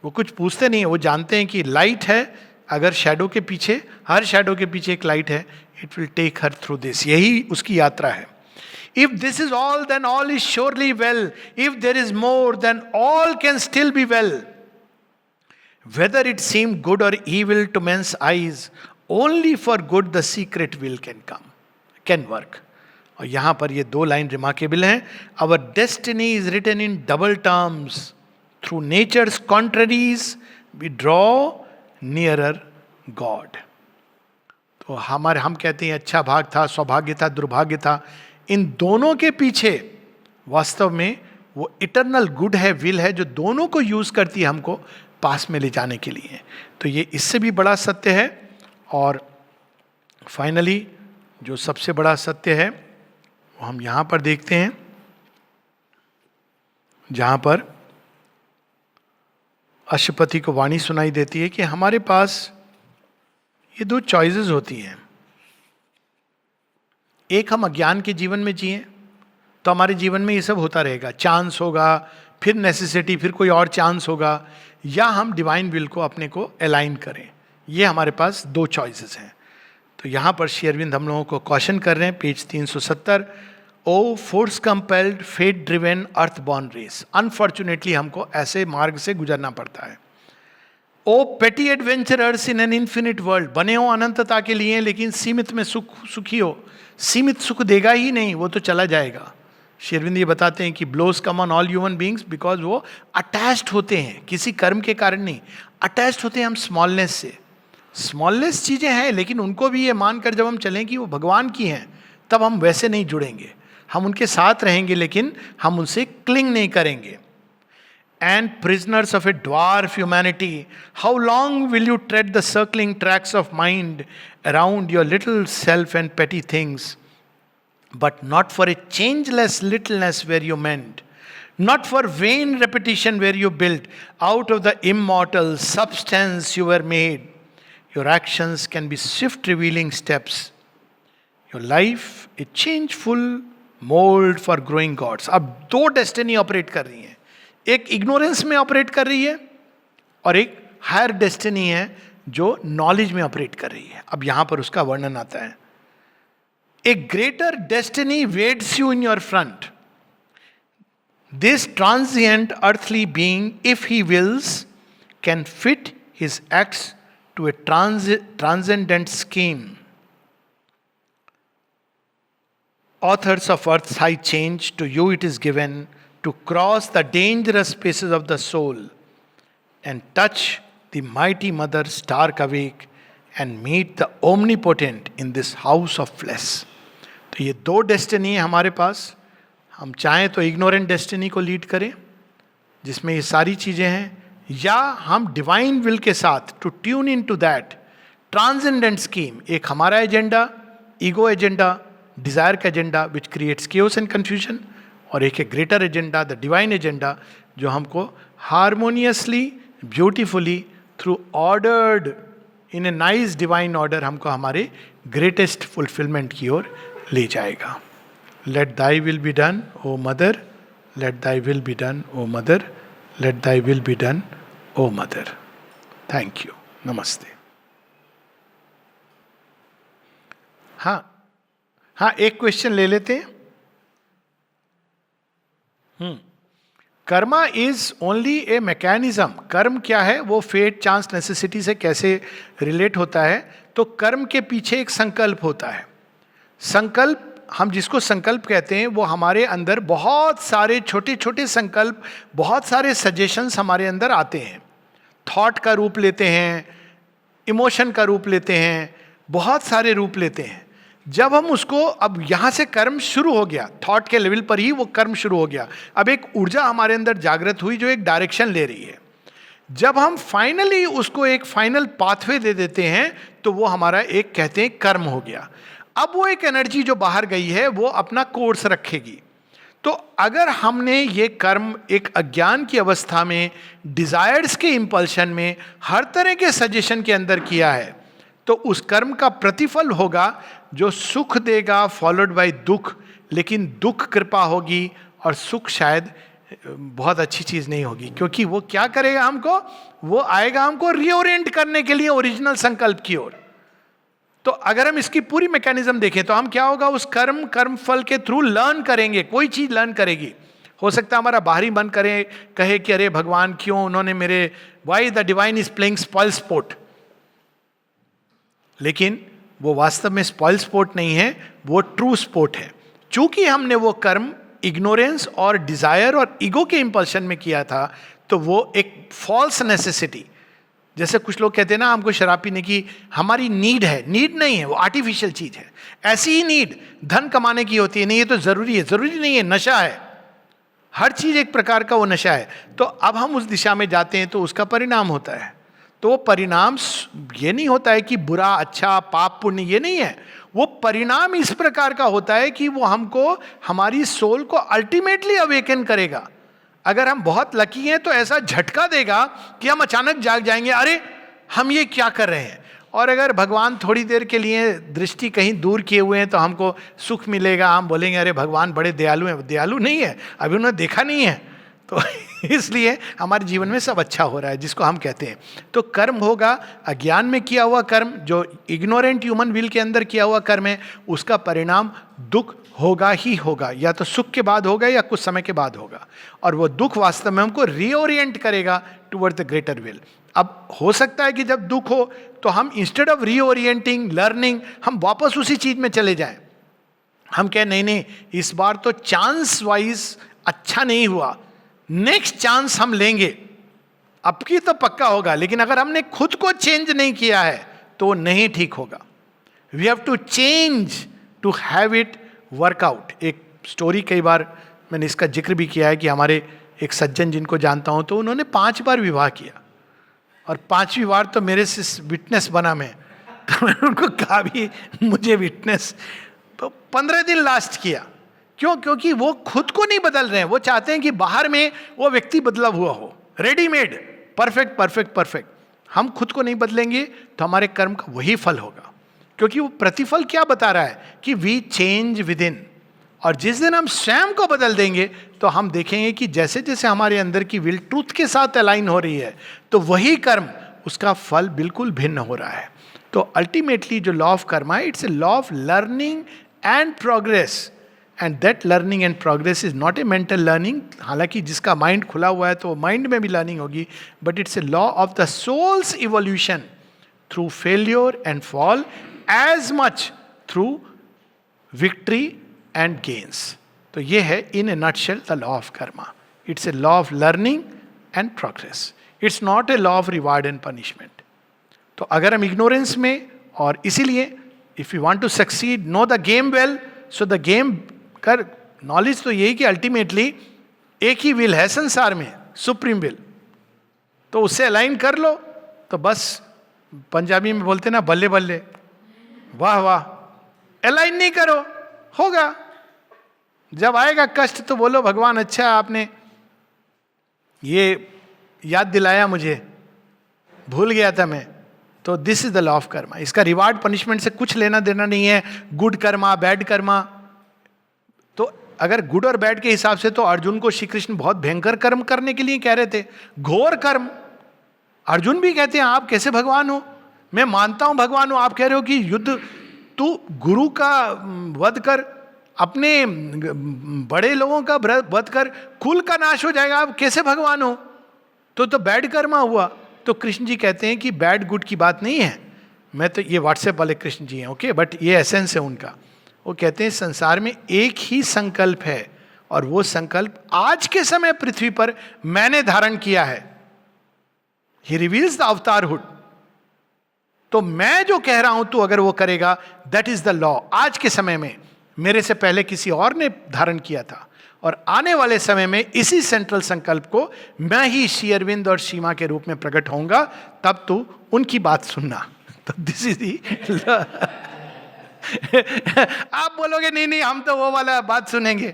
वो कुछ पूछते नहीं है, वो जानते हैं कि लाइट है, अगर शैडो के पीछे, हर शैडो के पीछे एक लाइट है, it will take her through this. यही उसकी यात्रा है. If this is all then all is surely well. If there is more then all can still be well. Whether it seem good or evil to men's eyes, only for good the secret will can work. और यहां पर ये दो line remarkable हैं. Our destiny is written in double terms. Through nature's contraries we draw nearer God. तो हम कहते हैं अच्छा भाग था, सौभाग्य था, दुर्भाग्य था. इन दोनों के पीछे वास्तव में वो इटरनल गुड है, विल है, जो दोनों को यूज करती है हमको पास में ले जाने के लिए. तो ये इससे भी बड़ा सत्य है. और फाइनली जो सबसे बड़ा सत्य है वो हम यहां पर देखते हैं, जहां पर अशुपति को वाणी सुनाई देती है कि हमारे पास ये दो चॉइसेस होती हैं. एक, हम अज्ञान के जीवन में जिए तो हमारे जीवन में ये सब होता रहेगा, चांस होगा, फिर नेसेसिटी, फिर कोई और चांस होगा, या हम डिवाइन विल को अपने को अलाइन करें. ये हमारे पास दो चॉइसेस हैं. तो यहाँ पर श्री अरविंद हम लोगों को क्वेश्चन कर रहे हैं, page 370. O force compelled fate driven earth born race. Unfortunately हमको ऐसे मार्ग से गुजरना पड़ता है. O petty adventurers in an infinite world. बने हो अनंतता के लिए, लेकिन सीमित में सुखी हो. सीमित सुख देगा ही नहीं, वो तो चला जाएगा. श्री अरविंद ये बताते हैं कि blows come on all human beings because वो अटैच्ड होते हैं, किसी कर्म के कारण नहीं, अटैच्ड होते हैं हम स्मॉलनेस से. स्मॉलनेस चीज़ें हैं, लेकिन उनको भी ये मानकर जब हम चलें कि वो भगवान की हैं, तब हम वैसे नहीं जुड़ेंगे. हम उनके साथ रहेंगे, लेकिन हम उनसे क्लिंग नहीं करेंगे. And prisoners of a dwarf humanity, how long will you tread the circling tracks of mind around your little self and petty things, but not for a changeless littleness where you mend, not for vain repetition where you build, out of the immortal substance you were made. Your actions can be swift revealing steps, your life a changeful mold for growing gods. अब दो destiny operate कर रही हैं. एक ignorance में operate कर रही है और एक हायर डेस्टिनी है जो नॉलेज में ऑपरेट कर रही है. अब यहां पर उसका वर्णन आता है. A greater destiny waits you in your front. This transient earthly being, if he wills, can fit his acts to a transcendent scheme. Authors of earth's high change, to you it is given to cross the dangerous spaces of the soul and touch the mighty mother stark awake and meet the omnipotent in this house of flesh. तो ये दो destiny है हमारे पास. हम चाहें तो ignorant destiny को lead करें जिसमें ये सारी चीजें हैं, या हम डिवाइन विल के साथ to tune in to that transcendent scheme. एक हमारा एजेंडा, ईगो एजेंडा, डिजायर का agenda which creates chaos and confusion, और एक greater agenda, the divine agenda, जो हमको harmoniously, beautifully, through ordered, in a nice divine order, हमको हमारे greatest fulfilment की ओर ले जाएगा. Let thy will be done O mother, let thy will be done O mother, let thy will be done O mother. Thank you. नमस्ते. हाँ, एक question ले लेते हैं. Karma is only a mechanism. कर्म क्या है? वो फेट, चांस, नेसेसिटी से कैसे रिलेट होता है? तो कर्म के पीछे एक संकल्प होता है. संकल्प, हम जिसको संकल्प कहते हैं, वो हमारे अंदर बहुत सारे छोटे छोटे संकल्प, बहुत सारे सजेशंस हमारे अंदर आते हैं. थॉट का रूप लेते हैं, इमोशन का रूप लेते हैं, बहुत सारे रूप लेते हैं. जब हम उसको, अब यहाँ से कर्म शुरू हो गया, थॉट के लेवल पर ही वो कर्म शुरू हो गया. अब एक ऊर्जा हमारे अंदर जागृत हुई जो एक डायरेक्शन ले रही है. जब हम फाइनली उसको एक फाइनल पाथवे दे देते हैं तो वो हमारा एक, कहते हैं, कर्म हो गया. अब वो एक एनर्जी जो बाहर गई है वो अपना कोर्स रखेगी. तो अगर हमने ये कर्म एक अज्ञान की अवस्था में, डिजायर्स के इंपल्शन में, हर तरह के सजेशन के अंदर किया है, तो उस कर्म का प्रतिफल होगा जो सुख देगा, फॉलोड बाय दुख. लेकिन दुख कृपा होगी और सुख शायद बहुत अच्छी चीज नहीं होगी, क्योंकि वो क्या करेगा हमको? वो आएगा हमको रीओरिएंट करने के लिए ओरिजिनल संकल्प की ओर. तो अगर हम इसकी पूरी मैकेनिज्म देखें तो हम क्या होगा, उस कर्म फल के थ्रू लर्न करेंगे, कोई चीज लर्न करेगी. हो सकता है हमारा बाहरी मन कहे कि अरे भगवान क्यों उन्होंने मेरे, why the divine is playing spoil sport. लेकिन वो वास्तव में स्पॉइल स्पोर्ट नहीं है, वो ट्रू स्पोर्ट है. चूंकि हमने वो कर्म इग्नोरेंस और डिजायर और ईगो के इंपल्शन में किया था, तो वो एक फॉल्स नेसेसिटी, जैसे कुछ लोग कहते हैं ना, हमको शराब पीने की हमारी नीड है. नीड नहीं है, वो आर्टिफिशियल चीज है. ऐसी ही नीड धन कमाने की होती है. नहीं, ये तो जरूरी है, जरूरी नहीं है, नशा है. हर चीज एक प्रकार का वो नशा है. तो अब हम उस दिशा में जाते हैं तो उसका परिणाम होता है. तो वो परिणाम ये नहीं होता है कि बुरा, अच्छा, पाप, पुण्य, ये नहीं है. वो परिणाम इस प्रकार का होता है कि वो हमको, हमारी सोल को अल्टीमेटली अवेकन करेगा. अगर हम बहुत लकी हैं तो ऐसा झटका देगा कि हम अचानक जाग जाएंगे, अरे हम ये क्या कर रहे हैं. और अगर भगवान थोड़ी देर के लिए दृष्टि कहीं दूर किए हुए हैं तो हमको सुख मिलेगा. हम बोलेंगे अरे भगवान बड़े दयालु हैं. दयालु नहीं है, अभी उन्होंने देखा नहीं है, तो इसलिए हमारे जीवन में सब अच्छा हो रहा है, जिसको हम कहते हैं. तो कर्म होगा, अज्ञान में किया हुआ कर्म, जो इग्नोरेंट ह्यूमन विल के अंदर किया हुआ कर्म है, उसका परिणाम दुख होगा ही होगा. या तो सुख के बाद होगा या कुछ समय के बाद होगा. और वो दुख वास्तव में हमको रीओरिएंट करेगा टुवर्ड द ग्रेटर विल. अब हो सकता है कि जब दुख हो तो हम इंस्टेड ऑफ रीओरिएंटिंग, लर्निंग, हम वापस उसी चीज में चले जाएं. हम कहें नहीं, इस बार तो चांस वाइज अच्छा नहीं हुआ, नेक्स्ट चांस हम लेंगे, अब की तो पक्का होगा. लेकिन अगर हमने खुद को चेंज नहीं किया है तो नहीं ठीक होगा. We have to change to have it work out. एक स्टोरी, कई बार मैंने इसका जिक्र भी किया है कि हमारे एक सज्जन जिनको जानता हूं, तो उन्होंने 5 बार विवाह किया और 5वीं बार तो मेरे से विटनेस बना मैं. तो मैंने उनको कहा भी मुझे विटनेस, तो 15 दिन लास्ट किया. क्यों? क्योंकि वो खुद को नहीं बदल रहे हैं. वो चाहते हैं कि बाहर में वो व्यक्ति बदला हुआ हो, रेडीमेड, परफेक्ट परफेक्ट परफेक्ट. हम खुद को नहीं बदलेंगे तो हमारे कर्म का वही फल होगा. क्योंकि वो प्रतिफल क्या बता रहा है कि वी चेंज विद इन. और जिस दिन हम स्वयं को बदल देंगे तो हम देखेंगे कि जैसे जैसे हमारे अंदर की विल ट्रूथ के साथ अलाइन हो रही है, तो वही कर्म, उसका फल बिल्कुल भिन्न हो रहा है. तो अल्टीमेटली जो लॉ ऑफ कर्मा है, it's a law of learning and progress. And that learning and progress is not a mental learning. हालांकि जिसका माइंड खुला हुआ है तो माइंड में भी लर्निंग होगी, but it's a law of the soul's evolution through failure and fall, as much through victory and gains. तो ये है in a nutshell the law of karma. It's a law of learning and progress. It's not a law of reward and punishment. तो अगर हम ignorance में, और इसीलिए if you want to succeed, know the game well. So the game कर, knowledge तो यही कि अल्टीमेटली एक ही विल है संसार में, सुप्रीम विल. तो उससे अलाइन कर लो तो बस, पंजाबी में बोलते ना बल्ले बल्ले, वाह वाह. अलाइन नहीं करो, होगा. जब आएगा कष्ट तो बोलो भगवान अच्छा आपने ये याद दिलाया, मुझे भूल गया था मैं. तो this is the law of Karma. इसका रिवार्ड पनिशमेंट से कुछ लेना देना नहीं है. Good Karma, bad Karma. तो अगर गुड और बैड के हिसाब से तो अर्जुन को श्री कृष्ण बहुत भयंकर कर्म करने के लिए कह रहे थे, घोर कर्म. अर्जुन भी कहते हैं आप कैसे भगवान हो, मैं मानता हूं भगवान हो, आप कह रहे हो कि युद्ध, तू गुरु का वध कर, अपने बड़े लोगों का वध कर, कुल का नाश हो जाएगा, आप कैसे भगवान हो. तो बैड कर्मा हुआ. तो कृष्ण जी कहते हैं कि बैड गुड की बात नहीं है. मैं तो, ये व्हाट्सएप वाले कृष्ण जी हैं, ओके, बट ये एसेंस है उनका. वो कहते हैं संसार में एक ही संकल्प है, और वो संकल्प आज के समय पृथ्वी पर मैंने धारण किया है. He reveals the avatarhood. तो मैं जो कह रहा हूं तू अगर वो करेगा, दैट इज द लॉ. आज के समय में मेरे से पहले किसी और ने धारण किया था, और आने वाले समय में इसी सेंट्रल संकल्प को मैं ही श्री अरविंद और सीमा के रूप में प्रकट होऊंगा, तब तू उनकी बात सुनना. तो दिस इज दी. आप बोलोगे नहीं नहीं हम तो वो वाला बात सुनेंगे.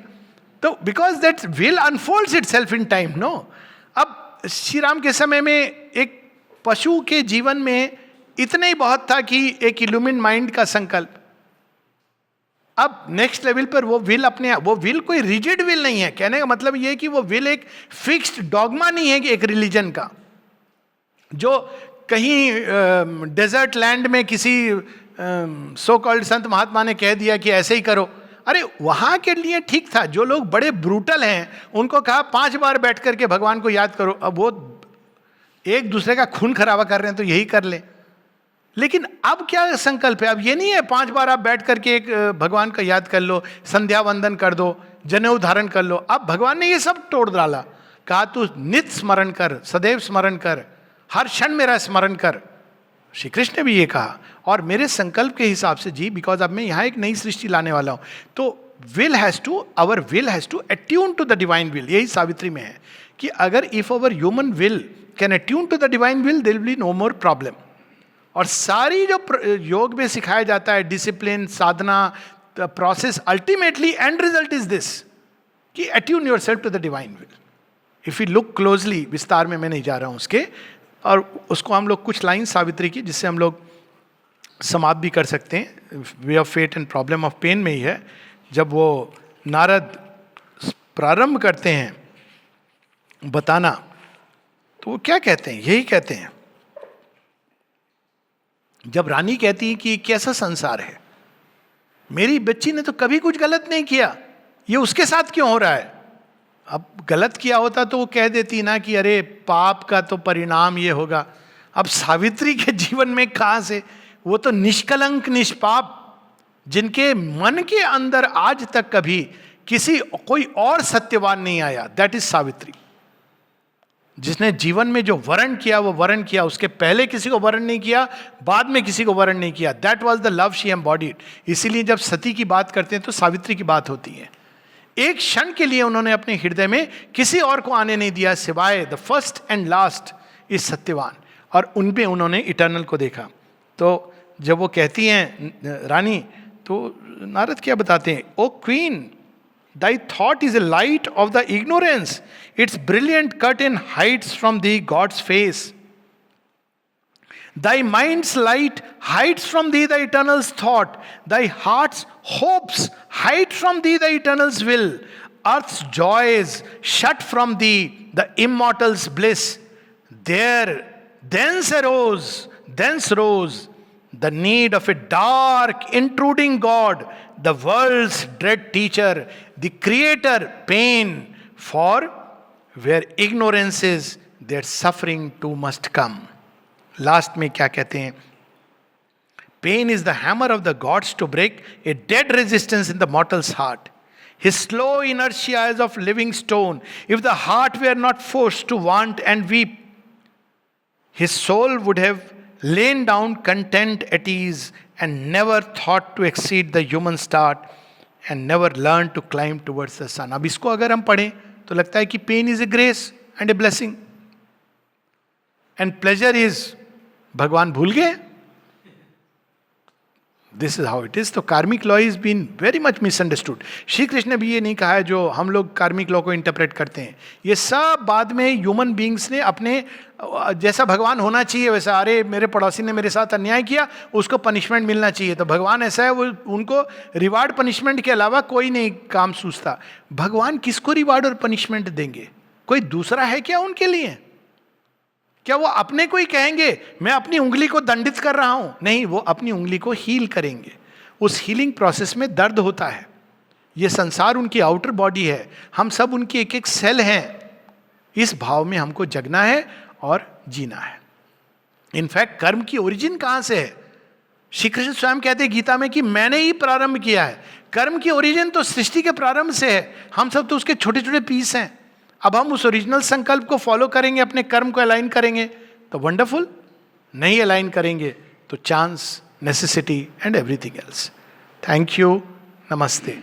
तो because that will unfolds itself in time. No, अब श्री राम के समय में एक पशु के जीवन में इतना ही बहुत था कि एक इल्यूमिन माइंड का संकल्प. अब नेक्स्ट लेवल पर वो विल अपने, वो विल कोई रिजिड विल नहीं है. कहने का मतलब ये है कि वो विल एक फिक्स्ड डॉगमा नहीं है कि एक रिलीजन का, जो कहीं डेजर्ट लैंड में किसी सो कॉल्ड संत महात्मा ने कह दिया कि ऐसे ही करो. अरे वहां के लिए ठीक था. जो लोग बड़े ब्रूटल हैं उनको कहा 5 बार बैठ करके भगवान को याद करो. अब वो एक दूसरे का खून खराबा कर रहे हैं तो यही कर ले. लेकिन अब क्या संकल्प है, अब ये नहीं है 5 बार आप बैठ करके एक भगवान का याद कर लो, संध्या वंदन कर दो, जनेऊ धारण कर लो. अब भगवान ने ये सब तोड़ डाला. कहा तू नित्य स्मरण कर, सदैव स्मरण कर, हर क्षण मेरा स्मरण कर. श्री कृष्ण ने भी ये कहा, और मेरे संकल्प के हिसाब से जी, बिकॉज अब मैं यहाँ एक नई सृष्टि लाने वाला हूँ. तो will has to, our will has to attune to the divine will. यही सावित्री में है कि अगर if our human will can attune to the divine will, there will be no more problem. और सारी जो योग में सिखाया जाता है, डिसिप्लिन, साधना, process, ultimately and result is this कि attune yourself to the divine will. If you look closely, विस्तार में मैं नहीं जा रहा हूँ उसके, और उसको हम लोग कुछ लाइन सावित्री की जिससे हम लोग समाप्त भी कर सकते हैं. Way of fate and problem of pain में ही है. जब वो नारद प्रारंभ करते हैं बताना, तो वो क्या कहते हैं, यही कहते हैं. जब रानी कहती है कि कैसा संसार है, मेरी बच्ची ने तो कभी कुछ गलत नहीं किया, ये उसके साथ क्यों हो रहा है. अब गलत किया होता तो वो कह देती ना कि अरे पाप का तो परिणाम ये होगा. अब सावित्री के जीवन में कहाँ से, वो तो निष्कलंक निष्पाप, जिनके मन के अंदर आज तक कभी कोई और सत्यवान नहीं आया, दैट इज सावित्री. जिसने जीवन में जो वर्ण किया वो वर्ण किया, उसके पहले किसी को वर्ण नहीं किया, बाद में किसी को वर्ण नहीं किया. That was the love she embodied. इसीलिए जब सती की बात करते हैं तो सावित्री की बात होती है. एक क्षण के लिए उन्होंने अपने हृदय में किसी और को आने नहीं दिया सिवाय the first and last is Satyavan, और उनपे उन्होंने इटर्नल को देखा. तो जब वो कहती हैं रानी, तो नारद क्या बताते हैं, ओ queen, thy thought is a light of the ignorance, its brilliant curtain hides from thee God's face. Thy mind's light hides from thee the eternal's thought. Thy heart's hopes hide from thee the eternal's will. Earth's joys shut from thee the immortal's bliss. Thence rose the need of a dark, intruding God, the world's dread teacher, the creator, pain, for where ignorance is, there suffering too must come. Last में क्या कहते हैं, pain is the hammer of the gods to break a dead resistance in the mortal's heart. His slow inertia is of living stone. If the heart were not forced to want and weep, his soul would have lain down content at ease and never thought to exceed the human start and never learned to climb towards the sun. अब इसको अगर हम पढ़ें तो लगता है कि pain is a grace and a blessing and pleasure is भगवान भूल गए. This is how it is. तो karmic law is been very much misunderstood. Shri Krishna ने भी ये नहीं कहा है जो हम लोग कार्मिक लॉ को इंटरप्रेट करते हैं. ये सब बाद में ह्यूमन बींग्स ने अपने जैसा भगवान होना चाहिए वैसा, अरे मेरे पड़ोसी ने मेरे साथ अन्याय किया उसको पनिशमेंट मिलना चाहिए, तो भगवान ऐसा है वो उनको रिवार्ड पनिशमेंट के अलावा कोई नहीं काम सूझता. भगवान किसको रिवार्ड और पनिशमेंट देंगे? कोई दूसरा है क्या उनके लिए? क्या वो अपने को ही कहेंगे मैं अपनी उंगली को दंडित कर रहा हूं? नहीं, वो अपनी उंगली को हील करेंगे. उस हीलिंग प्रोसेस में दर्द होता है. ये संसार उनकी आउटर बॉडी है, हम सब उनकी एक एक सेल हैं. इस भाव में हमको जगना है और जीना है. इनफैक्ट कर्म की ओरिजिन कहां से है? श्री कृष्ण स्वयं कहते हैं गीता में कि मैंने ही प्रारंभ किया है. कर्म की ओरिजिन तो सृष्टि के प्रारंभ से है. हम सब तो उसके छोटे छोटे पीस हैं. अब हम उस ओरिजिनल संकल्प को फॉलो करेंगे, अपने कर्म को अलाइन करेंगे तो वंडरफुल. नहीं अलाइन करेंगे तो chance, necessity and everything else. Thank you. नमस्ते.